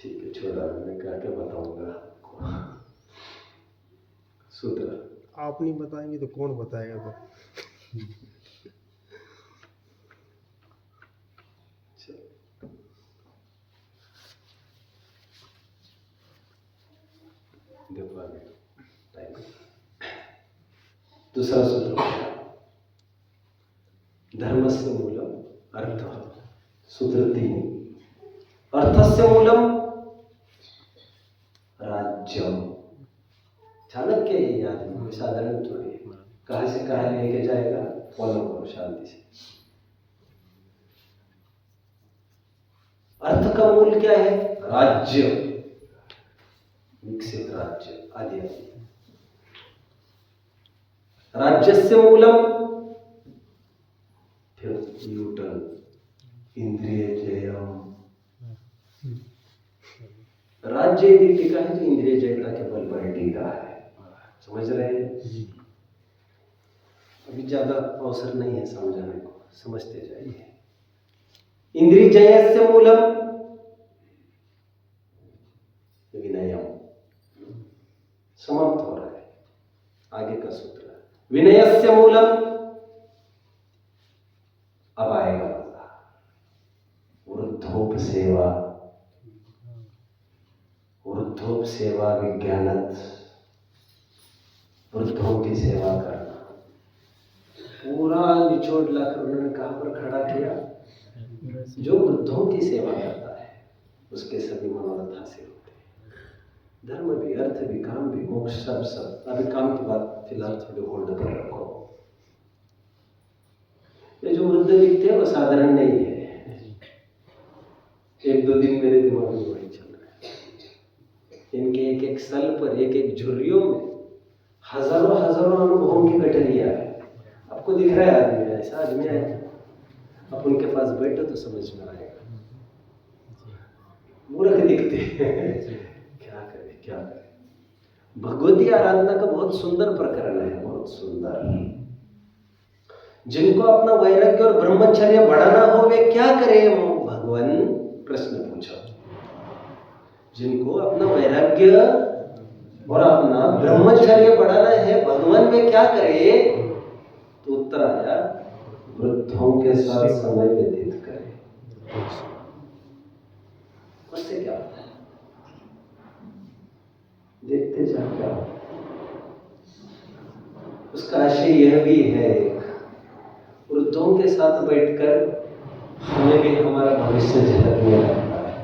ठीक है, छोड़ा, मैं क्या बताऊंगा आपको। सूत्र आप नहीं बताएंगे तो कौन बताएगा? तो देखो आगे दूसरा सूत्र, धर्मस्य मूलम अर्थ। सूत्र 3, अर्थस्य मूलम राज्यम। चाणक्य ही आदमी, साधारण थोड़ी है, कहां से कहां लेके जाएगा, फॉलो करो शांति से। अर्थ का मूल क्या है? राज्य, विकसित राज्य आदि आदि। राज्यस्य मूलम, फिर न्यूटन, इंद्रिय जयम। राज्य यदि टिका है तो इंद्रिय जयता के बल पर टिका है। समझ रहे हैं? अभी ज्यादा अवसर नहीं है समझाने को, समझते जाइए। इंद्रिय जयस्य मूलम विनयम। समाप्त हो रहा है, आगे का सूत्र। विनयस्य मूलम, अब आएगा मजा, वृद्धोप सेवा। वृद्धोप सेवा विज्ञानत, वृद्धों की सेवा करना। पूरा निचोड़ लाकर उन्होंने कहां पर खड़ा किया? जो वृद्धों की सेवा करता है उसके सभी मनोरथ हासिल होते हैं। धर्म भी, अर्थ भी, काम भी, मोक्ष सब सब। अभी काम की बात फिलहाल थोड़ी होल्ड पर रखो। ये जो वृद्ध दिखते हैं वो साधारण नहीं है। 1-2 दिन मेरे दिमाग में वही चल रहा है। इनके एक एक सल पर, एक एक झुर्रियों में हजारों अनुभवों की गठरिया है। आपको दिख रहा है आदमी, ऐसा आदमी है, आप उनके पास बैठो तो समझ में आएगा। मूर्ख दिखते हैं, क्या करें। भगवती आराधना का बहुत सुंदर प्रकरण है, बहुत सुंदर। जिनको अपना वैराग्य और ब्रह्मचर्य बढ़ाना हो वे क्या करें भगवान? प्रश्न पूछा। जिनको अपना वैराग्य और अपना ब्रह्मचर्य बढ़ाना है भगवान में क्या करे? तो उत्तर आया, वृद्धों के साथ समय व्यतीत करे। उससे क्या होता है? देखते जा क्या होता है। उसका आशय यह भी है, वृद्धों के साथ बैठकर हमें भी हमारा भविष्य झलकने लगता है,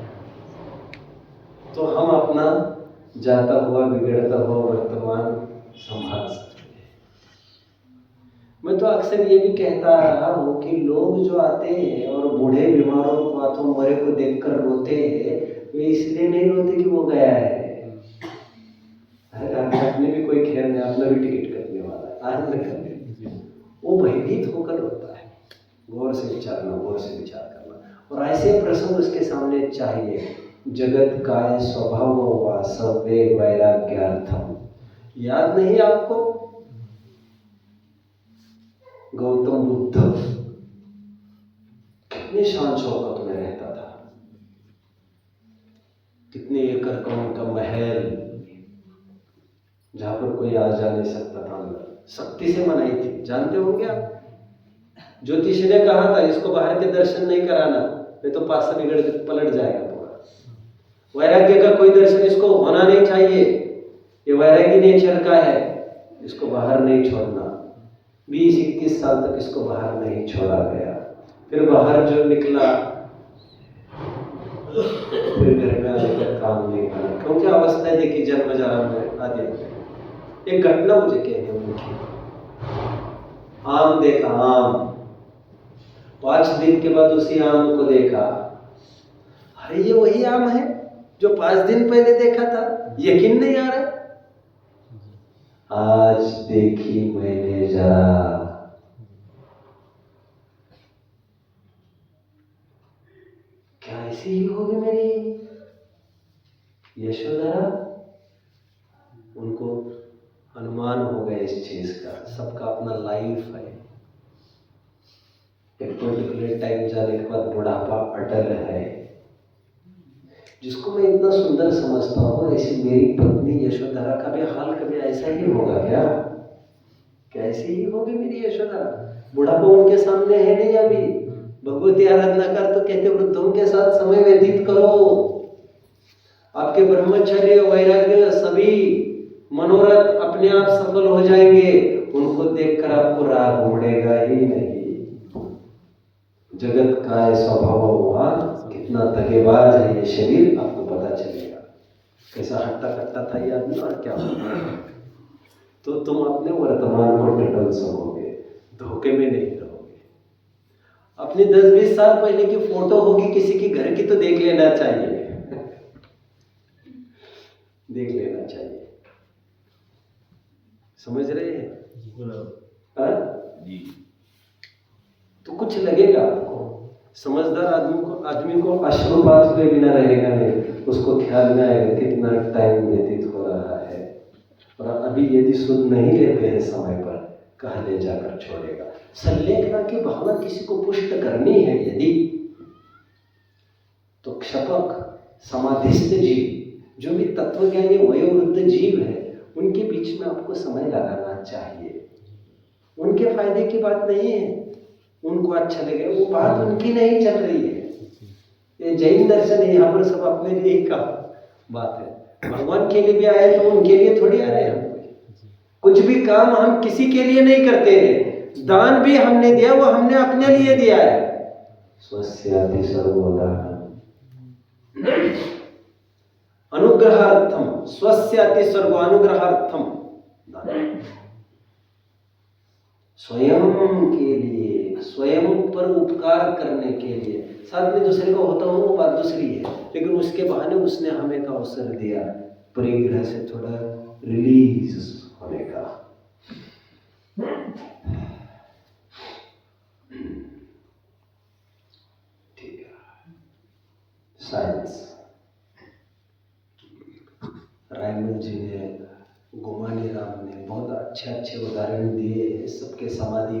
तो हम अपना जाता हुआ बिगड़ता हुआ वर्तमान संभाल सकते हैं। मैं तो अक्सर ये भी कहता रहा हूं कि लोग जो आते हैं और बूढ़े बीमारों को अथवा मरे को देखकर रोते हैं, वे इसलिए नहीं रोते कि वो गया है। अरे अपने भी कोई खेल नहीं, अपना भी टिकट कटने वाला है। आनंद करके, वो भयभीत होकर रोता है। गौर से विचारना, गौर से विचार करना। और ऐसे प्रसंग उसके सामने चाहिए। जगत काय स्वभाव वा सवे वैराग्यार्थम। याद नहीं आपको गौतम बुद्ध कितने शान शौकत में रहता था, कितने एकड़ का उनका महल, जहां पर कोई आ जा नहीं सकता था। अंदर शक्ति से मनाई थी, जानते होंगे आप। ज्योतिषी ने कहा था इसको बाहर के दर्शन नहीं कराना, नहीं तो पासा बिगड़ के पलट जाएगा पूरा। वैराग्य का कोई दर्शन इसको होना नहीं चाहिए, ये वैरागी नेचर का है, इसको बाहर नहीं छोड़ना। 20-21 साल तक इसको बाहर नहीं छोड़ा गया। फिर बाहर जो निकला, फिर घर में आने का काम नहीं करा, क्योंकि अवस्था देखी जन्म जरा में आदि। एक घटना मुझे कहनी उनकी। आम देखा, आम 5 दिन के बाद उसी आम को देखा, अरे ये वही आम है जो 5 दिन पहले देखा था, यकीन नहीं आ रहा। आज देखी मैंने जरा, क्या ऐसी ही होगी मेरी यशोधरा? उनको अनुमान हो गया इस चीज का। सबका अपना लाइफ है, एक पर्टिकुलर टाइम जाने के बाद बुढ़ापा अटल है। जिसको मैं इतना सुंदर समझता हूँ, ऐसी मेरी पत्नी यशोधरा का भी हाल कभी ऐसा ही होगा क्या? कैसी ही होगी मेरी यशोधरा? बुढ़ापा उनके सामने है नहीं अभी। भगवती आराधना कर तो कहते वृद्धों के साथ समय व्यतीत करो, आपके ब्रह्मचर्य वैराग्य सभी मनोरथ अपने आप सफल हो जाएंगे। उनको देखकर आपको राग उमड़ेगा ही नहीं। जगत का स्वभाव हुआ, कितना दगेबाज है ये शरीर, आपको पता चलेगा। कैसा हट्टा कट्टा था ये आदमी और क्या होगा। तो तुम अपने वर्तमान को टटल सकोगे, धोखे में नहीं रहोगे। अपनी 10-20 साल पहले की फोटो होगी किसी की घर की तो देख लेना चाहिए देख लेना चाहिए। समझ रहे हैं? जी। तो कुछ लगेगा आपको। समझदार आदमी को अश्रुपात हुए बिना रहेगा नहीं। उसको ख्याल में आएगा कितना टाइम व्यतीत हो रहा है, और अभी यदि सुध नहीं लेते हैं समय पर, कहाँ ले जाकर छोड़ेगा। संलेखना की भावना किसी को पुष्ट करनी है यदि, तो क्षपक समाधिस्थ जीव, जो भी तत्वज्ञानी वयोवृद्ध जीव है, उनके बीच में आपको समय लगाना चाहिए। उनके फायदे की बात नहीं है, उनको अच्छा लगे, वो बात उनकी नहीं चल रही है। ये जैन दर्शन है, यहाँ पर सब अपने लिए का बात है। भगवान के लिए भी आए तो उनके लिए थोड़ी आ रहे हैं। कुछ भी काम हम किसी के लिए नहीं करते हैं। दान भी हमने दिया, वो हमने अपने लिए दिया है। स्वस्याति सर्वोदान अनुग्रहार्थम, स्वस्याति सर्वानुग्रहार्थम, स्वयं के लिए, स्वयं पर उपकार करने के लिए। साथ में दूसरे का होता हो वो बात दूसरी है, लेकिन उसके बहाने उसने हमें का अवसर दिया परिग्रह से थोड़ा रिलीज होने का। ठीक है। साइंस रायमल जी ने, गुमानी राम ने बहुत अच्छे उदाहरण दिए हैं। सबके समाधि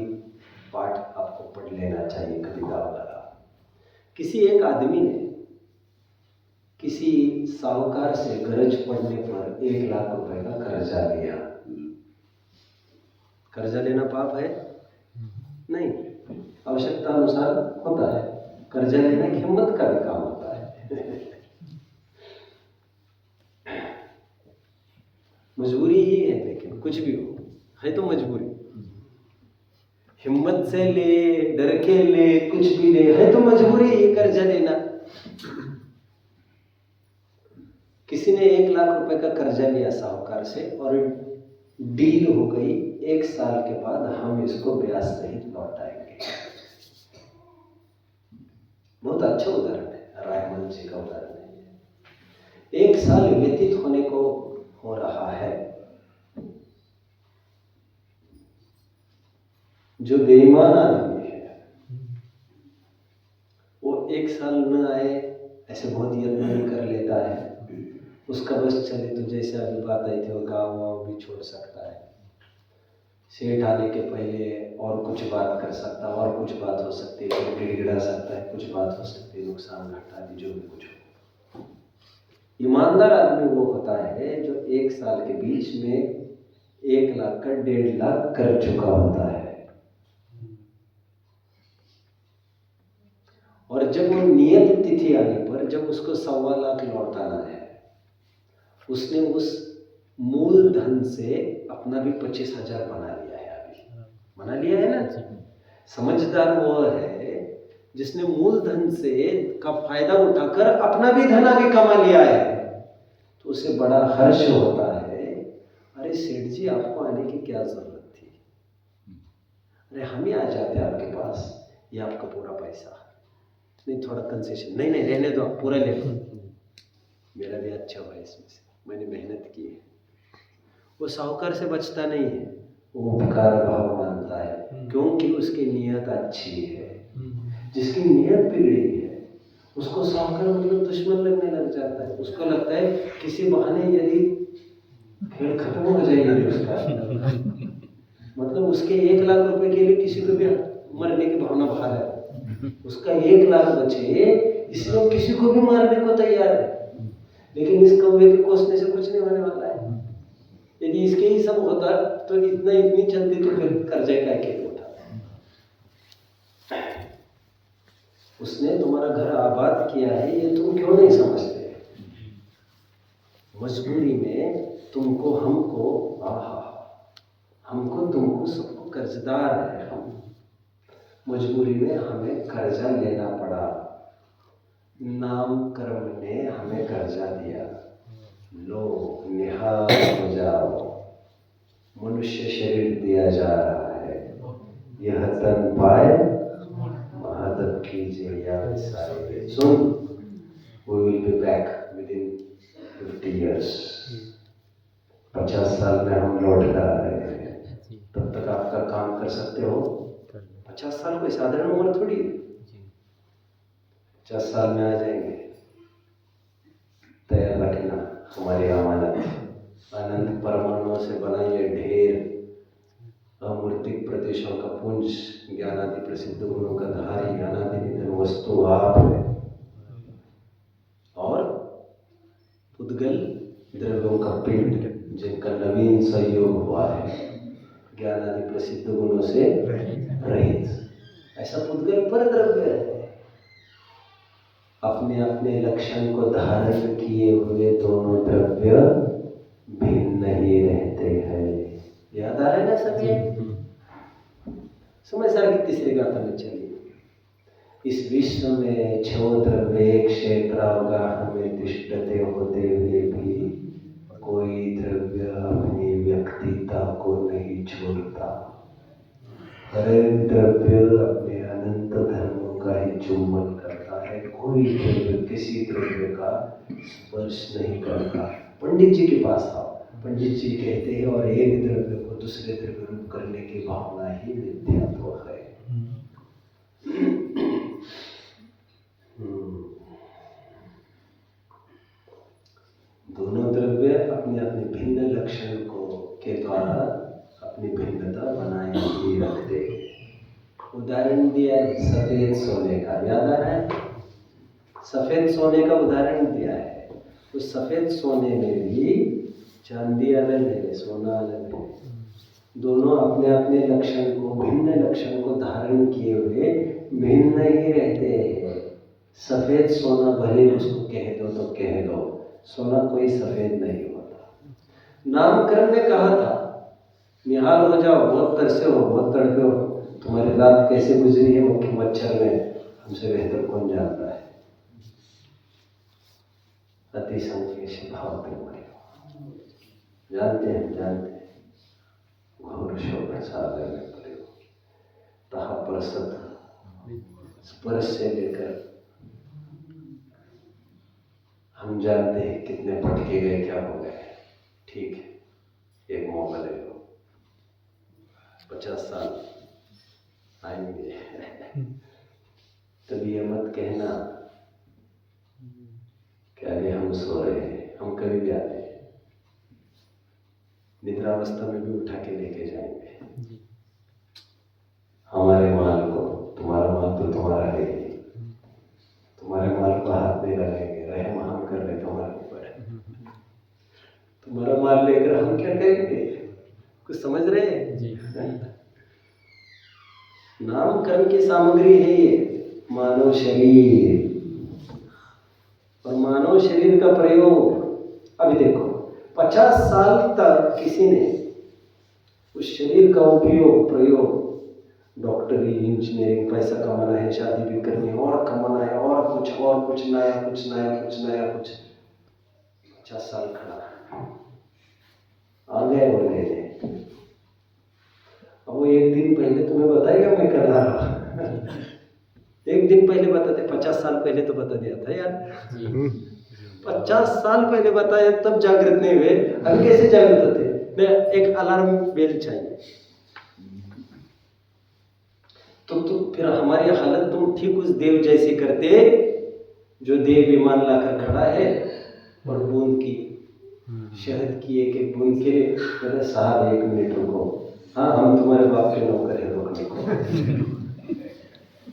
पाठ आपको पढ़ लेना चाहिए कविता वगैरह। किसी एक आदमी ने किसी साहूकार से गरज पड़ने पर 1 लाख रुपए का कर्जा लिया। कर्जा लेना पाप है? नहीं, आवश्यकता अनुसार होता है। कर्जा लेना हिम्मत का भी काम होता है मजबूरी ही है, लेकिन कुछ भी हो है तो मजबूरी। हिम्मत से ले, डर के ले, कुछ भी ले, है तो मजबूरी ही कर्जा लेना। किसी ने 1 लाख रुपए का कर्जा लिया साहूकार से, और डील हो गई 1 साल के बाद हम इसको ब्याज सहित लौटाएंगे। बहुत अच्छा उदाहरण है, रायमल जी का उदाहरण है। 1 साल व्यतीत होने को हो रहा है, जो बेईमान आदमी है वो 1 साल न आए ऐसे बहुत यत्न नहीं कर लेता है, उसका बस चले तो जैसे अभी बात आई थी वो गाँव वाँव भी छोड़ सकता है, सेठ आने के पहले और कुछ बात कर सकता है, और कुछ बात हो सकती है, फिर गिड़गिड़ा सकता है, कुछ बात हो सकती है, नुकसान घाटा भी जो भी कुछ हो। ईमानदार आदमी वो होता है जो 1 साल के बीच में 1 लाख का 1.5 लाख कर चुका होता है। और जब वो नियत तिथि आने पर जब उसको 1.25 लाख लौटाना है, उसने उस मूल धन से अपना भी 25,000 बना लिया है। अभी बना लिया है ना। समझदार वो है जिसने मूल धन से का फायदा उठाकर अपना भी धन अभी कमा लिया है, तो उसे बड़ा हर्ष होता है, अरे सेठ जी आपको आने की क्या जरूरत थी, अरे हम ही आ जाते आपके पास, ये आपका पूरा पैसा नहीं, थोड़ा कंसेशन नहीं, नहीं रहने दो, पूरा ले लो, मेरा भी अच्छा हुआ इसमें से, मैंने मेहनत की है। वो साहूकार से बचता नहीं है, वो उपकार भाव मानता है, क्योंकि उसकी नीयत अच्छी है। जिसकी नीयत बिगड़ी है उसको साहूकार मतलब दुश्मन लगने लग जाता है, उसको लगता है किसी बहाने यदि खेल खत्म हो जाएगी उसका, मतलब उसके 1 लाख रुपए के लिए किसी को भी मरने की भावना बाहर है, उसका 1 लाख बचे इसलिए किसी को भी मारने को तैयार है, लेकिन इस कौवे के कोसने से कुछ नहीं होने वाला है। यदि इसके ही सब होता तो इतनी चलती तो फिर कर्जे का के उठा। उसने तुम्हारा घर आबाद किया है, ये तुम क्यों नहीं समझते? मजबूरी में तुमको हमको तुमको सबको कर्जदार है हम, मजबूरी में हमें कर्जा लेना पड़ा, नाम कर्म ने हमें कर्जा दिया, लो निहाल हो जाओ, मनुष्य शरीर दिया जा रहा है, यह तन पाए महादत कीजिए या विसारे। सुन, we will be back within 50 years। 50 साल में हम लौट कर आ रहे हैं, तब तक आपका काम कर सकते हो। 50 साल कोई साधारण उम्र थोड़ी है, 50 साल में आ जाएंगे, तैयार रखना हमारी अमानत। अनंत परमाणुओं से बना ये ढेर अमूर्तिक प्रदेशों का पुंज, ज्ञानादि प्रसिद्ध गुणों का धारी, अनादि निधन वस्तु आप है, और पुद्गल द्रव्यों का पिंड जिनका नवीन संयोग हुआ है, ज्ञानादि प्रसिद्ध गुणों से रहित। ऐसा पुद्गल पर द्रव्य है, अपने अपने लक्षण को धारण किए हुए दोनों द्रव्य भिन्न ही रहते हैं। याद आ रहा है ना सभी? समय सार की तीसरी गाथा में चलिए। इस विश्व में छो द्रव्य क्षेत्रावगाह में तिष्ठते होते हुए भी कोई द्रव्य अपनी व्यक्तिता को नहीं छोड़ता। हर द्रव्य अपने अनंत धर्मों का ही चुंबन करता है, कोई द्रव्य किसी द्रव्य का स्पर्श नहीं करता। पंडित जी के पास आओ, पंडित जी कहते हैं और एक द्रव्य को दूसरे द्रव्य रूप करने की भावना ही मिथ्यात्व है। दोनों द्रव्य अपने अपने भिन्न लक्षण को के द्वारा अपनी भिन्नता बनाए ही रखते हैं। उदाहरण दिया है सफेद सोने का, याद आ रहा है? सफेद सोने का उदाहरण दिया है। उस सफेद सोने में भी चांदी अलग है, सोना अलग है, दोनों अपने अपने लक्षण को, भिन्न लक्षण को धारण किए हुए भिन्न ही रहते हैं। सफेद सोना भले उसको कह दो तो कह दो, सोना कोई सफेद नहीं होता। नामकरण ने कहा था निहाल हो जाओ, बहुत तरसे हो, बहुत तड़पे हो, तुम्हारी रात कैसे गुजरी है मक्खी मच्छर में हमसे बेहतर कौन जानता है। अति संकेश भाव पे मरे हो, जानते हैं घोर शोक सागर में पड़े हो, तहा परसत स्पर्श से लेकर हम जानते हैं कितने भटके गए, क्या हो गए। ठीक है, एक मौका ले लो, 50 साल आएंगे। तब ये मत कहना कि अरे हम सो रहे हैं, हम कभी भी आते हैं, निद्रावस्था में भी उठा के लेके जाएंगे। हमारे माल को, तुम्हारा माल तो तुम्हारा है ही, तुम्हारे माल को हाथ नहीं लगाएंगे, रहम हम कर रहे तुम्हारे ऊपर। तुम्हारा माल लेकर हम क्या करेंगे? कुछ समझ रहे हैं जी? नामकरण की सामग्री है ये मानव शरीर, और मानव शरीर का प्रयोग अभी देखो 50 साल तक किसी ने उस शरीर का उपयोग प्रयोग, डॉक्टरी, इंजीनियरिंग, पैसा कमाना है, शादी भी करनी है, और कमाना है, और कुछ नया, कुछ नया, कुछ नया, कुछ 50 साल खड़ा आ गए और ले गए। अब वो एक दिन पहले तुम्हें बताएगा मैं कर रहा हूँ, एक दिन पहले बताते, 50 साल पहले तो बता दिया था यार। 50 साल पहले बताया तब जागृत नहीं हुए, अब कैसे जागृत होते? एक अलार्म बेल चाहिए। तो फिर हमारी हालत तुम ठीक उस देव जैसे करते जो देव विमान लाकर खड़ा है और बूंद की, शहद की एक एक बूंद के लिए कहते साहब 1 मिनट रुको, हाँ हम तुम्हारे बाप के नौकर हैं, रोकने को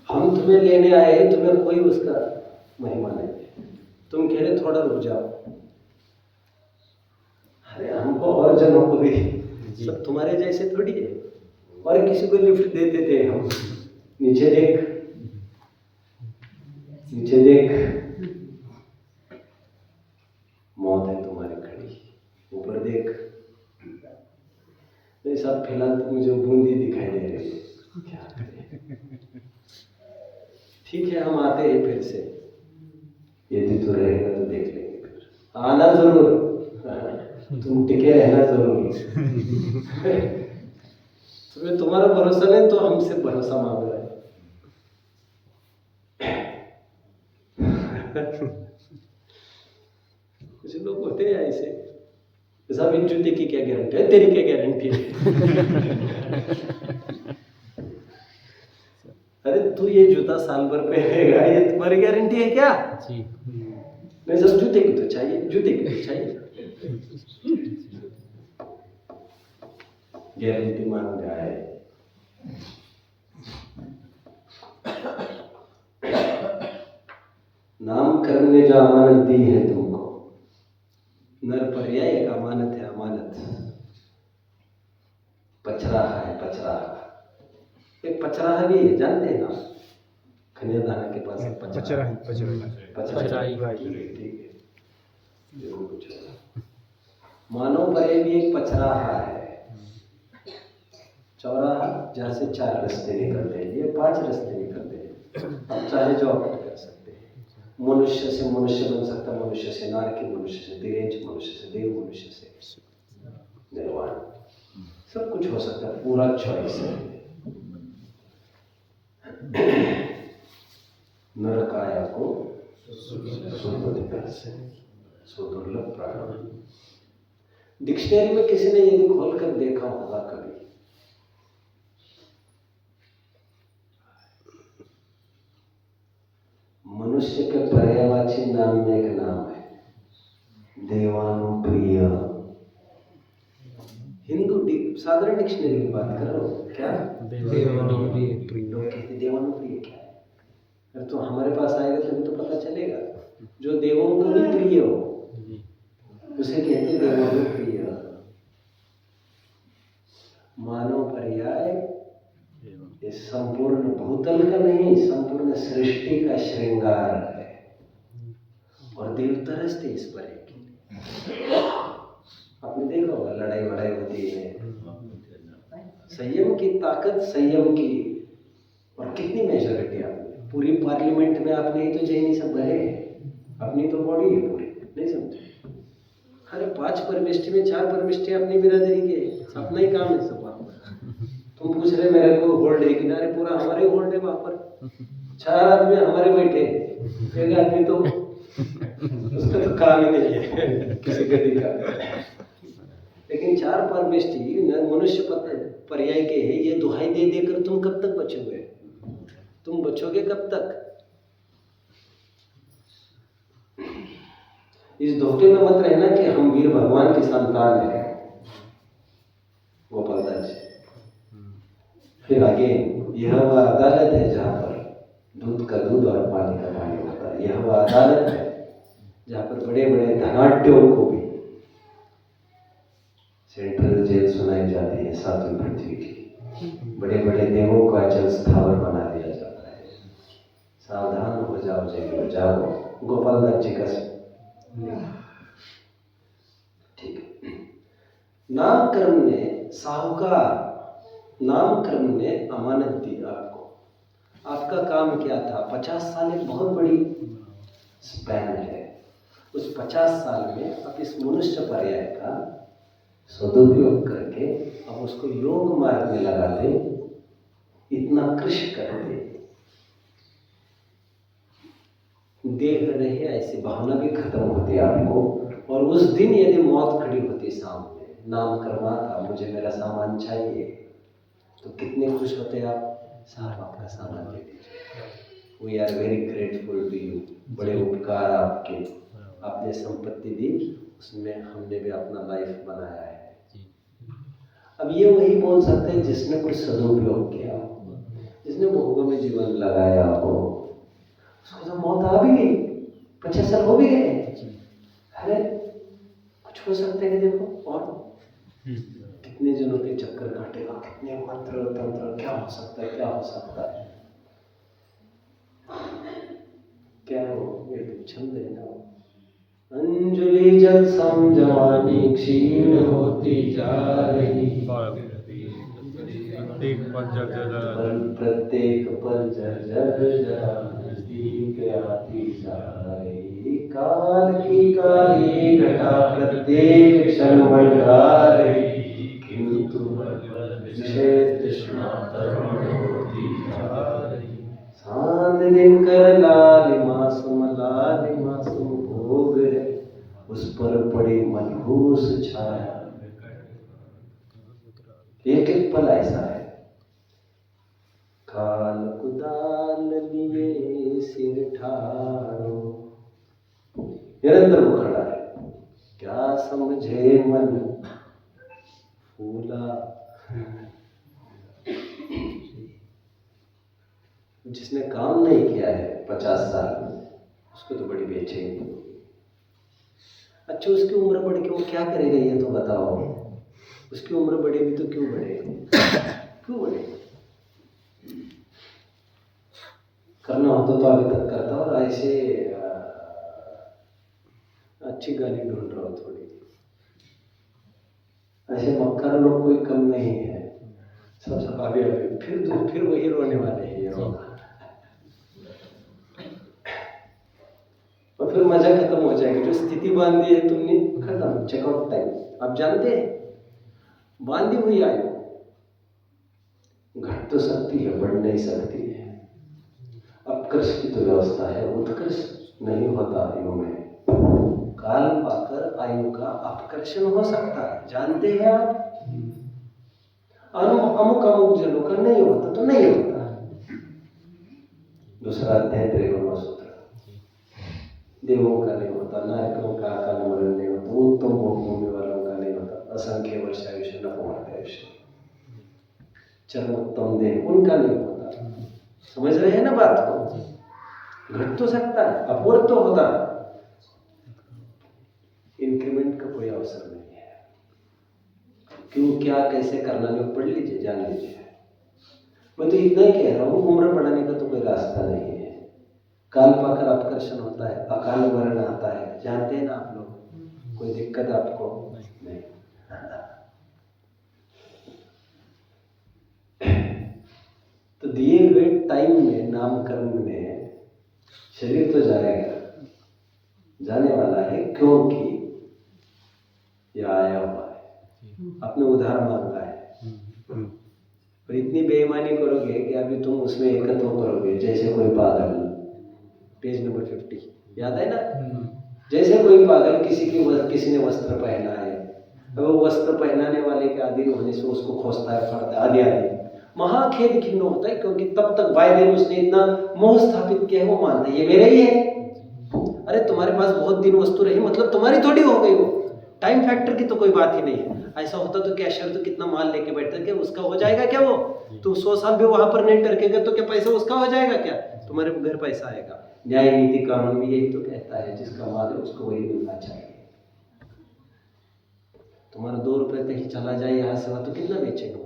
हम तुम्हें लेने आए हैं, तुम्हें कोई उसका महिमा नहीं है, तुम कह रहे थोड़ा रुक जाओ। अरे हमको और जनों को भी सब तुम्हारे जैसे थोड़ी है, और किसी को लिफ्ट दे देते हैं हम, नीचे देख, नीचे देख, मौत है तुम्हारी खड़ी, ऊपर देख, नहीं सब फिलहाल तो मुझे बूंदी दिखाई दे रही है, क्या करें? ठीक है हम आते हैं फिर से, यदि तू रहेगा तो देख लेंगे, फिर आना जरूर, तुम टिके रहना जरूर। तुम्हें तुम्हारा भरोसा नहीं तो हमसे भरोसा मांग रहा है। कुछ लोग होते हैं ऐसे, साहब इन जूते की क्या गारंटी है, तेरी क्या गारंटी है? अरे तू ये जूता साल भर पहनेगा, ये तुम्हारी गारंटी है क्या? जी नहीं सब जूते की तो चाहिए, जूते की तो चाहिए, गारंटी मांग रहा है। नामकरण ने जो अमानत दी है तुमको, नर पर्याय एक अमानत है, अमानत। पचराहा है, पचराहा, एक पचराहा भी है, जानते हैं ना? कन्यादान के पास पचराही, ठीक है, जरूर पूछो। मानव पर्याय भी एक पचराहा है, चौराहा जहाँ से 4 रास्ते निकलते हैं, ये 5 रास्ते निकलते हैं, आप चाहे जो ऑप्ट कर सकते हैं। मनुष्य से मनुष्य बन सकता, मनुष्य से नारकी, मनुष्य से दिरेंच, मनुष्य से देव, मनुष्य से निर्वाण, सब कुछ हो सकता है, पूरा चॉइस है। नरकाया को सुदुर्लभ प्राण। डिक्शनरी में किसी ने यदि खोलकर देखा होगा कभी, मनुष्य के पर्यायवाची नाम में एक नाम है देवानुप्रिय। हिंदू साधारण डिक्शनरी की बात कर रहा हूँ, क्या देवानुप्रिय, लोग कहते देवानुप्रिय क्या है? अरे तो हमारे पास आएगा तभी तो पता चलेगा। जो देवों को भी प्रिय हो उसे कहते देवानुप्रिय। मानव पर्याय ये संपूर्ण भूतल का नहीं, संपूर्ण सृष्टि का श्रृंगार है, और देव तरसते इस पर है। आपने देखा होगा लड़ाई वड़ाई होती है, संयम की ताकत, संयम की, और कितनी मेजोरिटी आपने पूरी पार्लियामेंट में आपने ही तो जैनी सब भरे, अपनी तो बॉडी है पूरी, नहीं समझे? अरे 5 परमिष्टि में 4 परमिष्टि अपनी बिरादरी के, अपना ही काम है सब। तुम पूछ रहे मेरे को होल्ड है कि अरे पूरा हमारे होल्ड है, वहां पर 4 आदमी हमारे बैठे, एक आदमी तो उसका तो काम ही नहीं है किसी गति का। लेकिन चार परमेष्टि न मनुष्य पर्याय के है, ये दुहाई दे देकर तुम कब तक बचोगे? तुम बचोगे कब तक? इस धोखे में मत रहना कि हम वीर भगवान की संतान हैं, गोपाल दास जी। फिर आगे, यह वह अदालत है जहाँ पर दूध का दूध और पानी का पानी होता है। यह वह अदालत है जहाँ पर बड़े बड़े धनाढ्यों को भी सेंट्रल जेल सुनाई जाती है, सातवीं पृथ्वी की। बड़े बड़े देवों का अचल स्थावर बना दिया जाता है। सावधान हो जाओ, जय जाओ। गोपाल दास जी का ठीक है। नामकरण ने साहूकार, नामकरण ने अमानत दी आपको। आपका काम क्या था? 50 साल एक बहुत बड़ी स्पैन है। उस 50 साल में आप इस मनुष्य पर्याय का सदुपयोग करके अब उसको योग मार्ग में लगा दे, इतना कृष्ण कर दे। देख रहे ऐसी भावना भी खत्म होती आपको। और उस दिन यदि मौत खड़ी होती सामने, नाम करवाता मुझे मेरा सामान चाहिए, तो कितने खुश होते आप? साहब आपका सामान दे दीजिए, we are very grateful to you. बड़े उपकार आपके, आपने संपत्ति दी, उसमें हमने भी अपना लाइफ बनाया है। अब ये वही बोल सकते हैं जिसने कुछ सदुपयोग किया, जिसने भोगों में जीवन लगाया हो। उसको तो मौत आ भी गई, 50 साल हो भी गए। अरे कुछ हो सकता है कि देखो, और कितने जनों के चक्कर काटेगा, कितने मंत्र तंत्र, क्या हो सकता है, क्या हो सकता है, क्या हो। ये तो छंद है ना। अंजलि जल सम जवानी क्षीण होती जा रही, प्रत्येक पल जर्जर नजदीक आती जा रही। काल की काली घटा प्रत्येक क्षण मंडरा रही, किंतु विषय तृष्णा तरुण होती जा रही। सांध दिन कर लालिमा सुम भोग है, उस पर पड़ी मनहूस छाया। एक एक पल ऐसा है। काल कुदाल लिए सिर ठाड़ो, निरंतर वो खड़ा है। क्या समझे मन फूला, जिसने काम नहीं किया है 50 साल में, उसको तो बड़ी बेचैनी होगी। अच्छा, उसकी उम्र बढ़ के वो क्या करेगा ये तो बताओ। उसकी उम्र बढ़ेगी तो क्यों बढ़ेगी? क्यों बढ़ेगी? करना होता तो अभी तक करता। और ऐसे अच्छी गाली ढूंढ रहा हूँ थोड़ी। ऐसे मक्कार लोग कोई कम नहीं है, सब अभी फिर वही रोने वाले हैं ये रोना। और फिर मजा खत्म हो जाएगी। जो स्थिति बांधी है तुमने, खत्म, चेकआउट टाइम। आप जानते हैं, बांधी हुई आयु घट तो सकती है, बढ़ नहीं सकती है। अपकर्ष की तो व्यवस्था है, उत्कर्ष नहीं होता आयु में। काल पाकर आयु का अपकर्षण हो सकता है, जानते हैं आप। अमुक अमुक जनों का नहीं होता तो नहीं होता। दूसरा अध्याय 53वां सूत्र। देवों का नहीं होता, नायकों का अकाल मरण नहीं होता, उत्तम भोगभूमि वालों का नहीं होता, असंख्य वर्ष आयुष्य नपुंसक आयुष्य, चरमोत्तम देह उनका नहीं होता। समझ रहे हैं ना बात को? घट तो सकता है, अपूर्व तो होता है। इंक्रीमेंट का कोई अवसर नहीं है। क्यों, क्या, कैसे करना है पढ़ लीजिए, जान लीजिए। मैं तो इतना ही कह रहा हूँ, उम्र बढ़ाने का तो कोई रास्ता नहीं है। काल पाकर अपकर्षण होता है, अकाल मरण आता है, जानते हैं ना आप लोग। कोई दिक्कत आपको नहीं। तो दिए हुए टाइम में, नामकरण में शरीर तो जाएगा, जाने वाला है, क्योंकि यह आया हुआ है, आपने उधार मांगा है। और इतनी बेईमानी करोगे कि अभी तुम उसमें एकत्व करोगे जैसे कोई पागल। पेज नंबर 50 याद है ना? जैसे कोई पागल, किसी ने वस्त्र पहना है, अब वो वस्त्र पहनाने वाले के अधीन होने से उसको खोजता है, फटता है, आदि आदि महाखेद खिन्न होता है, क्योंकि तब तक वायदे उसने इतना मोह स्थापित किया है, वो मानता है ये मेरा ही है। अरे तुम्हारे पास बहुत दिन वस्तु रही मतलब तुम्हारी थोड़ी हो गई, वो टाइम फैक्टर की तो कोई बात ही नहीं है। ऐसा होता तो कैशियर तो कितना माल लेके बैठता, क्या उसका हो जाएगा क्या? वो तुम 100 साल भी वहां पर नहीं टरकेगा तो क्या पैसा उसका हो जाएगा क्या? तुम्हारे घर पैसा आएगा। न्याय नीति कानून भी यही तो कहता है, जिसका माल है उसको वही मिलना चाहिए। तुम्हारा 2 रुपए कहीं चला जाए यहाँ से वहां तो कितना बेचेगा?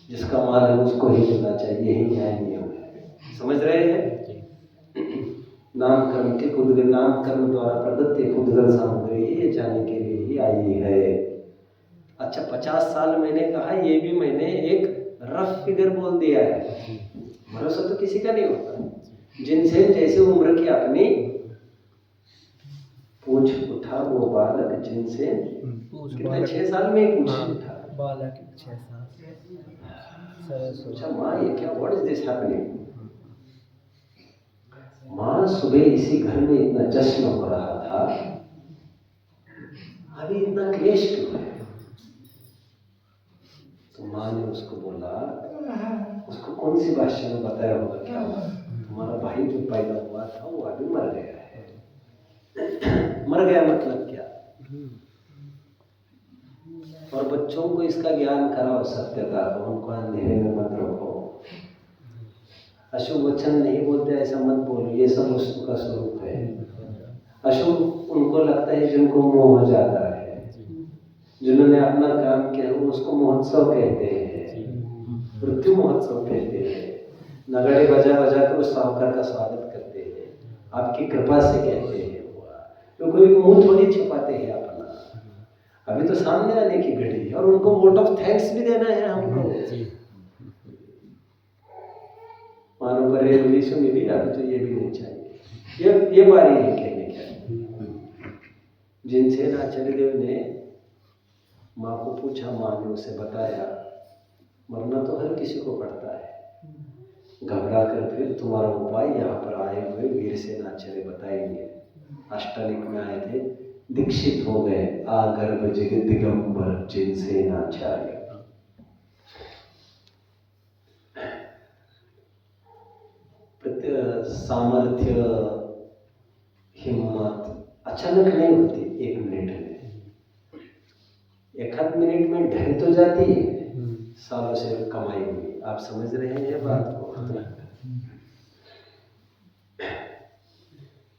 जिसका माल है उसको ही मिलना चाहिए, यही न्याय नियम है। समझ रहे हैं? नाम कर्म के कुदगल, नाम कर्म द्वारा प्रदत्त कुदगल सामग्री ये जाने के लिए ही आई है। अच्छा 50 साल मैंने कहा, ये भी मैंने एक रफ फिगर बोल दिया है, भरोसा तो किसी का नहीं होता। जिनसे जैसे उम्र की अपनी पूछ उठा वो बालक, जिनसे कितने 6 साल में ही पूछ उठा बालक 6 साल। सोचा माँ ये क्या, व्हाट इज दिस हैपनिंग? माँ सुबह इसी घर में इतना जश्न हो रहा था, अभी इतना क्लेश क्यों है? तो माँ ने उसको बोला, उसको कौन सी भाषा में बताया होगा क्या हुआ? तुम्हारा भाई जो पैदा हुआ था वो अभी मर गया है। मर गया मतलब क्या? और बच्चों को इसका ज्ञान कराओ, सत्यता को, उनको अंधेरे में मत रखो। अशुभ वचन नहीं बोलते ऐसा मत बोलो, ये सब वस्तु का स्वरूप है। अशुभ उनको लगता है जिनको मोह हो जाता है, जिन्होंने अपना काम किया वो उसको महोत्सव कहते हैं, मृत्यु महोत्सव कहते हैं। नगाड़े बजा बजा कर उस साहूकार का स्वागत करते हैं, आपकी कृपा से कहते हैं हुआ। तो कोई मुंह थोड़ी छुपाते हैं अपना, अभी तो सामने आने की घड़ी है और उनको वोट ऑफ थैंक्स भी देना है हमको। मानो पर रेजोल्यूशन मिली, अभी तो ये भी नहीं चाहिए। ये बारी है कहने क्या। जिनसेन आचार्य देव ने माँ को पूछा, माँ ने उसे बताया, मरना तो हर किसी को पड़ता है। घबरा कर फिर तुम्हारा उपाय यहाँ पर आए हुए वीरसेन आचार्य बताएंगे। अष्टालिक में आए थे, दीक्षित हो गए आगर्भ जग दिगंबर जिनसेन आचार्य। सामर्थ्य हिम्मत अचानक नहीं होती, 1 मिनट में, 1 मिनट में ढह तो जाती है, सालों से कमाई हुई। आप समझ रहे हैं बात को?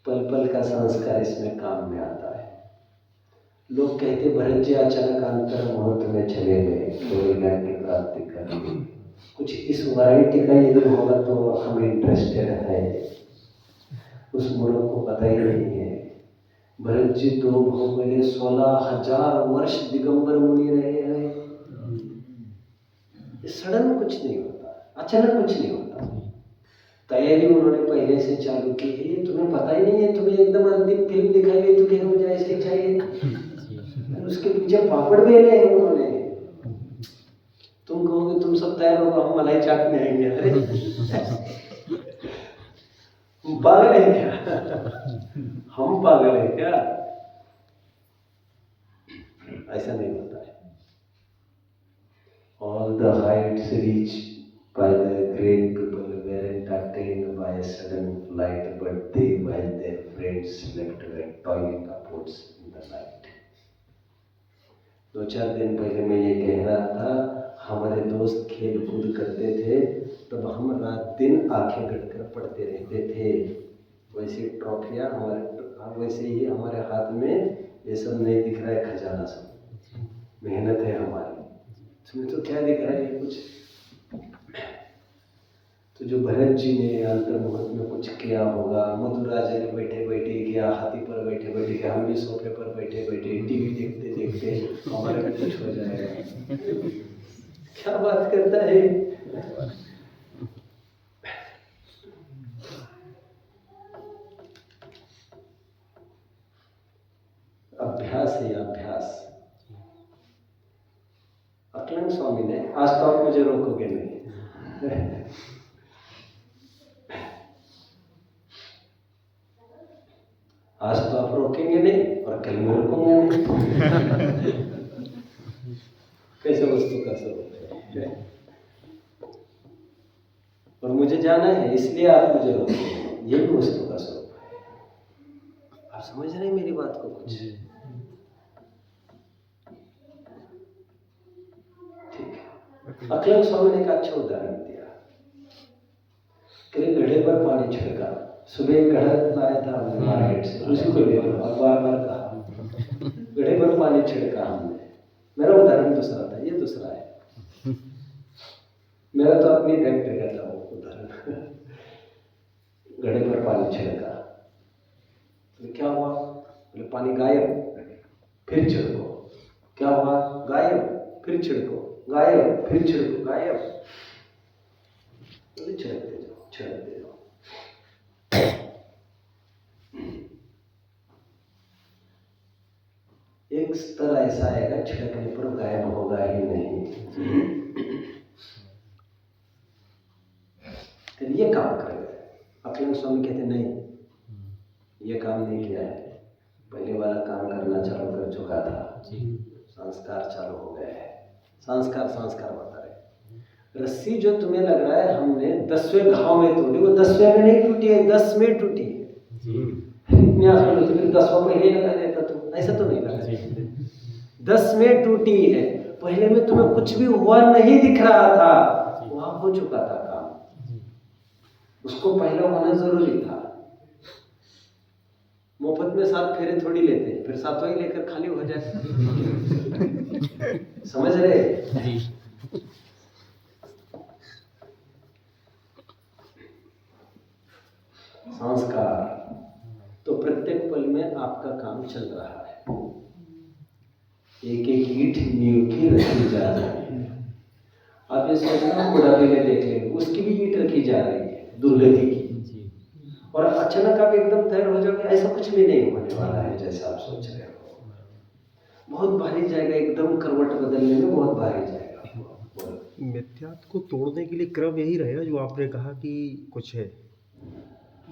पल पल का संस्कार इसमें काम में आता है। लोग कहते भरत जी अचानक अंतर मुहूर्त में चले गए, केवल ज्ञान की प्राप्ति कर ली। कुछ इस वैरायटी का यदि होगा तो हम इंटरेस्टेड है। उस मूर्ख को पता ही नहीं है, भरत जी तो बहुत पहले 16,000 वर्ष दिगंबर मुनि रहे हैं। सडन कुछ नहीं होता, अचानक कुछ नहीं होता। तैयारी उन्होंने पहले से चालू की है, ये तुम्हें पता ही नहीं है। तुम्हें एकदम अंतिम फिल्म दिखाई गई तो क्या हो जाए, ऐसे चाहिए। उसके पीछे पापड़ बेले हैं उन्होंने। तुम कहोगे तुम सब तैयार हो, हम मलाई चाटने आएंगे। अरे पागल है क्या? हम पागल है क्या? ऐसा नहीं होता है। All the heights reached by the great people weren't attained by a sudden flight, but they, while their friends slept, were toiling upwards in the night. 2-4 दिन पहले मैं ये कह रहा था, हमारे दोस्त खेल कूद करते थे तब हम रात दिन आंखें गड़कर पढ़ते रहते थे। वैसी ट्रॉफियाँ वैसे ही हमारे हाथ में ये सब नहीं दिख रहा है, खजाना सब मेहनत है हमारी। तुम्हें तो क्या दिख रहा है कुछ? तो जो भरत जी ने अंतर्मुहूर्त में कुछ किया होगा, मधुराजा ने बैठे बैठे किया, हाथी पर बैठे बैठे किया, हम भी सोफे पर बैठे बैठे टीवी देखते देखते हमारा भी कुछ हो जाएगा। क्या बात करता है? अभ्यास है अभ्यास। अक्लंग स्वामी ने, आज तो आप मुझे रोकोगे नहीं। आज तो आप रोकेंगे नहीं और कल मैं रोकूंगा नहीं। का स्वरूप है। और मुझे जाना है इसलिए आप मुझे रोक रहे हैं, ये भी वस्तु का स्वरूप है। आप समझ रहे हैं मेरी बात को कुछ? ठीक है। अखिलेश स्वामी ने एक अच्छा उदाहरण दिया कि घड़े पर पानी छिड़का। सुबह एक घड़ा लाया था हमने मार्केट से, उसी को ले लो और बार बार कहा घड़े पर पानी छिड़का हमने। मेरा उदाहरण दूसरा था, ये दूसरा है। मेरा तो अपनी व्यक्तिगत था वो उदाहरण। घड़े पर पानी छिड़का तो क्या हुआ? बोले पानी गायब, फिर छिड़को। क्या हुआ? गायब, फिर छिड़को, गायब, फिर छिड़को, गायब। बोले छिड़कते जाओ, छिड़कते जाओ। एक स्तर ऐसा आएगा छिड़कने पर गायब होगा ही नहीं। फिर ये काम कर गए। अखिलेश स्वामी कहते नहीं, ये काम नहीं किया है, पहले वाला काम करना चालू कर चुका था, संस्कार चालू हो गए हैं। संस्कार बता रहे। रस्सी जो तुम्हें लग रहा है हमने 10वें घाव में तोड़ी, वो 10वें में नहीं टूटी है, 10 में टूटी है। इतनी आसान होती है 10वां पहले लगा देता तुम, ऐसा तो नहीं लगा। 10 में टूटी है, पहले में तुम्हें कुछ भी हुआ नहीं दिख रहा था, वहां हो चुका था काम, उसको पहले होना जरूरी था। मुफ्त में 7 फेरे थोड़ी लेते हैं, फिर 7वां ही लेकर खाली हो जाए। समझ रहे? जी। संस्कार तो प्रत्येक पल में आपका काम चल रहा है। एक एक ईंट नींव की रखी जा रही है। आप ये सोचना बुढ़ापे में देख लेंगे, उसकी भी ईंट रखी जा रही है दुर्गति की। और अचानक आप एकदम तैयार हो जाओगे, ऐसा कुछ भी नहीं होने वाला है जैसे आप सोच रहे हो। बहुत भारी जाएगा, एकदम करवट बदलने में बहुत भारी जाएगा। मिथ्यात्व को तोड़ने के लिए क्रम यही रहेगा जो आपने कहा कि कुछ है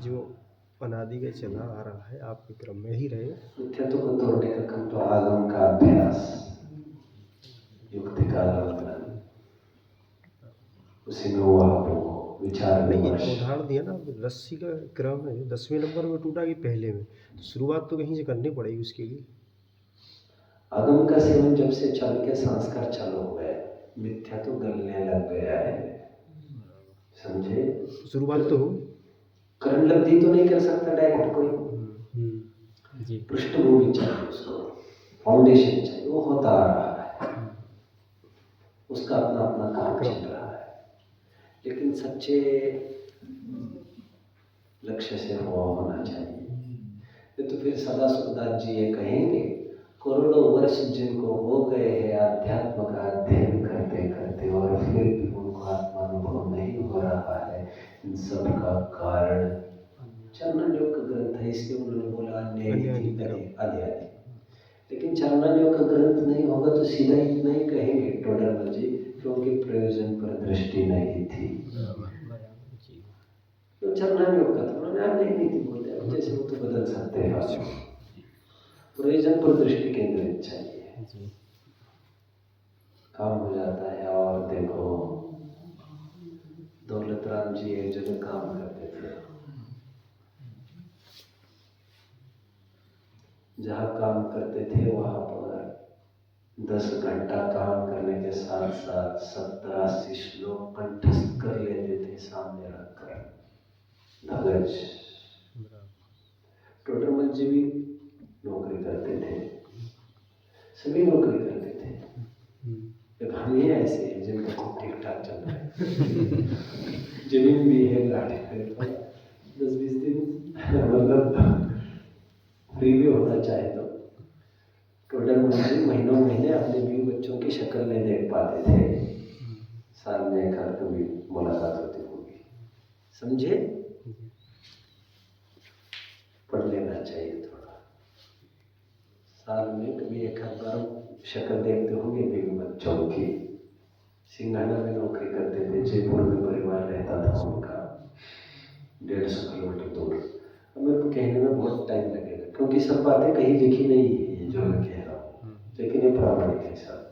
जो अनादि का चला आ रहा है, आपके क्रम में ही रहेगा। मिथ्यात्व को तोड़ने का क्रम तो आगम का अभ्यास, युक्ति का अवलोकन, उसी में वो आपको विचार नहीं, उदाहरण दिया ना रस्सी का क्रम है, 10वें नंबर में टूटा कि पहले में, तो शुरुआत तो कहीं से करनी पड़ेगी उसके लिए। आगम का सेवन जब से चल के संस्कार चालू हो गए, मिथ्या तो गलने लग गया है। समझे? शुरुआत तो हो, करण लब्धि तो नहीं कर सकता डायरेक्ट कोई। पृष्ठभूमि चाहिए उसको, फाउंडेशन चाहिए, वो होता आ रहा है, उसका अपना अपना काम चल रहा है। लेकिन सच्चे लक्ष्य से हुआ होना चाहिए। तो फिर सदा सुखदास जी ये कहेंगे, करोड़ों वर्ष जिनको हो गए हैं अध्यात्म का अध्ययन करते करते और फिर भी उनको आत्मानुभव नहीं हो रहा है, इन सब का कारण चरणों का ग्रंथ है। इसलिए उन्होंने बोला आदि। लेकिन चरणों का ग्रंथ नहीं होगा तो सीधा इतना ही कहेंगे टोडरमल जी, क्योंकि प्रयोजन पर दृष्टि नहीं थी। तो चरणों का था, उन्होंने नहीं थी बोलते, जैसे वो तो बदल सकते हैं। प्रयोजन पर दृष्टि केंद्रित चाहिए, काम हो जाता है। और देखो दौलत राम जी एक जगह काम करते थे, जहाँ काम करते थे वहां पर 10 घंटा काम करने के साथ साथ 70-80 श्लोक कंठस्थ कर लेते थे सामने रखकर, धगज। टोडरमल जी भी नौकरी करते थे, सभी नौकरी करते थे। एक हम ही ऐसे हैं जिनका खूब ठीक ठाक चल रहा है। जमीन भी है, गाड़ी है, 10-20 दिन मतलब फ्री भी होना चाहे तो टोडरमल जी महीनों महीने अपने बीवी बच्चों की शक्ल नहीं देख पाते थे। साल में एक बार कभी मुलाकात होती होगी। समझे? पढ़ लेना चाहिए थोड़ा। साल में कभी एक बार शक्ल देखते होंगे बीवी बच्चों की। सिंघाना में नौकरी करते थे, जयपुर में परिवार रहता था उनका, 150 किलोमीटर दूर। अब मेरे को कहने में बहुत टाइम लगेगा क्योंकि सब बातें कहीं लिखी नहीं है जो मैं कह रहा हूँ, लेकिन ये प्रामाणिक है सब।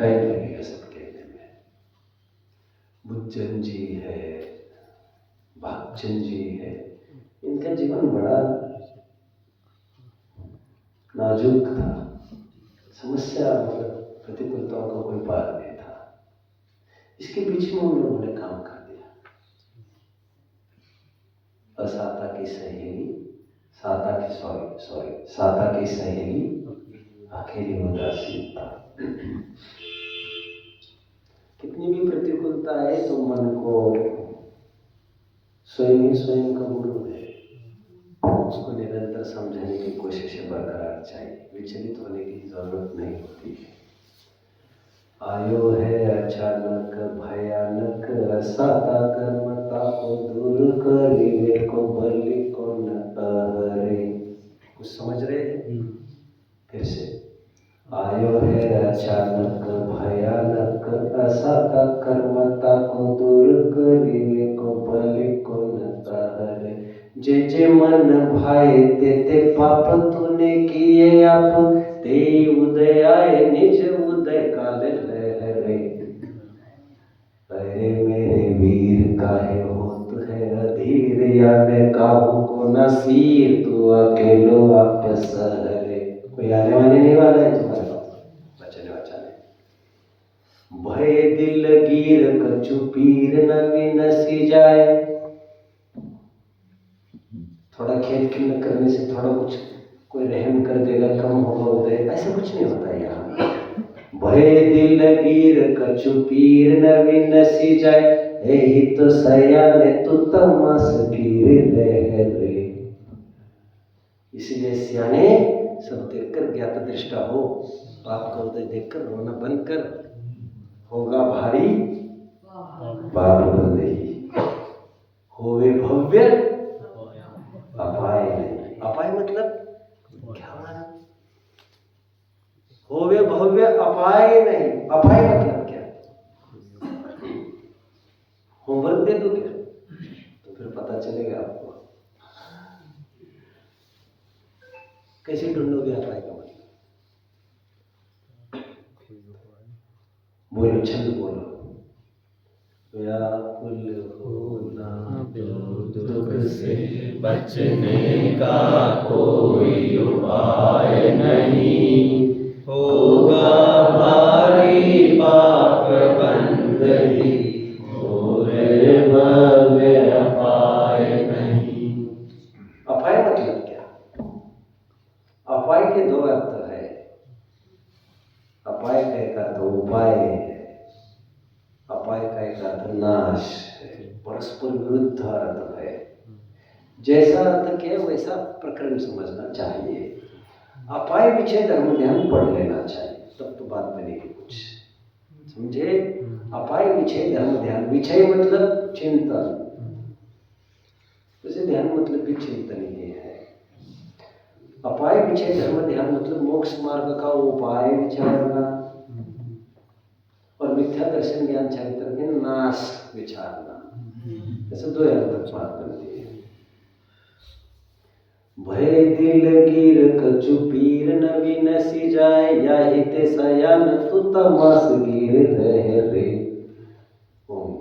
टाइम लगेगा सब कहने में। बुद्धन जी है, भागचंद जी है, इनका जीवन बड़ा नाजुक था। समस्या मतलब प्रतिकूलताओं का कोई पार नहीं था। इसके बीच में उन लोगों ने काम कर दिया। असाता की सहेली साता की सहेली अकेली उदासीनता। कितनी भी प्रतिकूलता है तो मन को स्वयं ही स्वयं का गुरु है, उसको निरंतर समझाने की कोशिश बरकरार चाहिए। विचलित होने की जरूरत नहीं होती है। आयो है अचानक भयानक रसाता कर्मता को दूर करिवे को बलि को न हरे। कुछ समझ रहे हैं? फिर से आयो है अचानक भयानक रसाता कर्मता को दूर करिवे को बलि को न हरे। जे जे मन भाए ते पाप तूने किए आप, ते उदय आए निज उदय काले लहरे। अरे मेरे वीर काहे होत है अधीर, या मैं काहू को न सीर, तू अकेलो आप सहरे। कोई आने वाने नहीं वाला है तुम्हारे पास बचने बचाने। भय दिल गिर कछु पीर न विनसी जाए। थोड़ा खेल खिल करने से थोड़ा कुछ कोई रहम कर देगा, कम होगा उदय, ऐसा कुछ नहीं होता यहाँ। भय दिल गिर कछु पीर न विनसी जाए, एहि तो सयाने तू तमस गिर रहे रे। इसलिए सियाने सब देखकर ज्ञात दृष्टा हो, पाप का उदय देखकर रोना बंद कर, होगा भारी पाप बंदही, होवे भव्य अपाय नहीं। अपाय मतलब क्या माना? होवे भव्य अपाय नहीं। अपाय मतलब क्या? होमवर्क दे दो क्या? तो फिर पता चलेगा आपको। कैसे ढूंढोगे अपाय का मतलब? बोलो, छंद बोलो। व्याकुल होना दुख से बचने का कोई उपाय नहीं, होगा भारी पाप बंदगी, होवे भव्य अपाय नहीं। अपाय मतलब क्या? अपाय के दो अर्थ है। अपाय का एक अर्थ उपाय है, अपाय का एक अर्थ नाश है। परस्पर विरुद्ध अर्थ है। जैसा अर्थ किया वैसा प्रकरण समझना चाहिए। अपाय विषय धर्म ध्यान पढ़ लेना चाहिए, तब तो बात बनेगी कुछ। समझे? अपाय विषय धर्म ध्यान, विषय मतलब चिंतन, वैसे ध्यान मतलब भी चिंतन ही है। अपाय विषय धर्म ध्यान मतलब मोक्ष मार्ग का उपाय विचारना, और मिथ्या दर्शन ज्ञान चरित्र के नाश विचारना। ऐसे दो अर्थ बात बनती है। भय दिल गिर कछु पीर न विनसी जाए, या हिते सयान तू तमस गिर रहे रे। ओम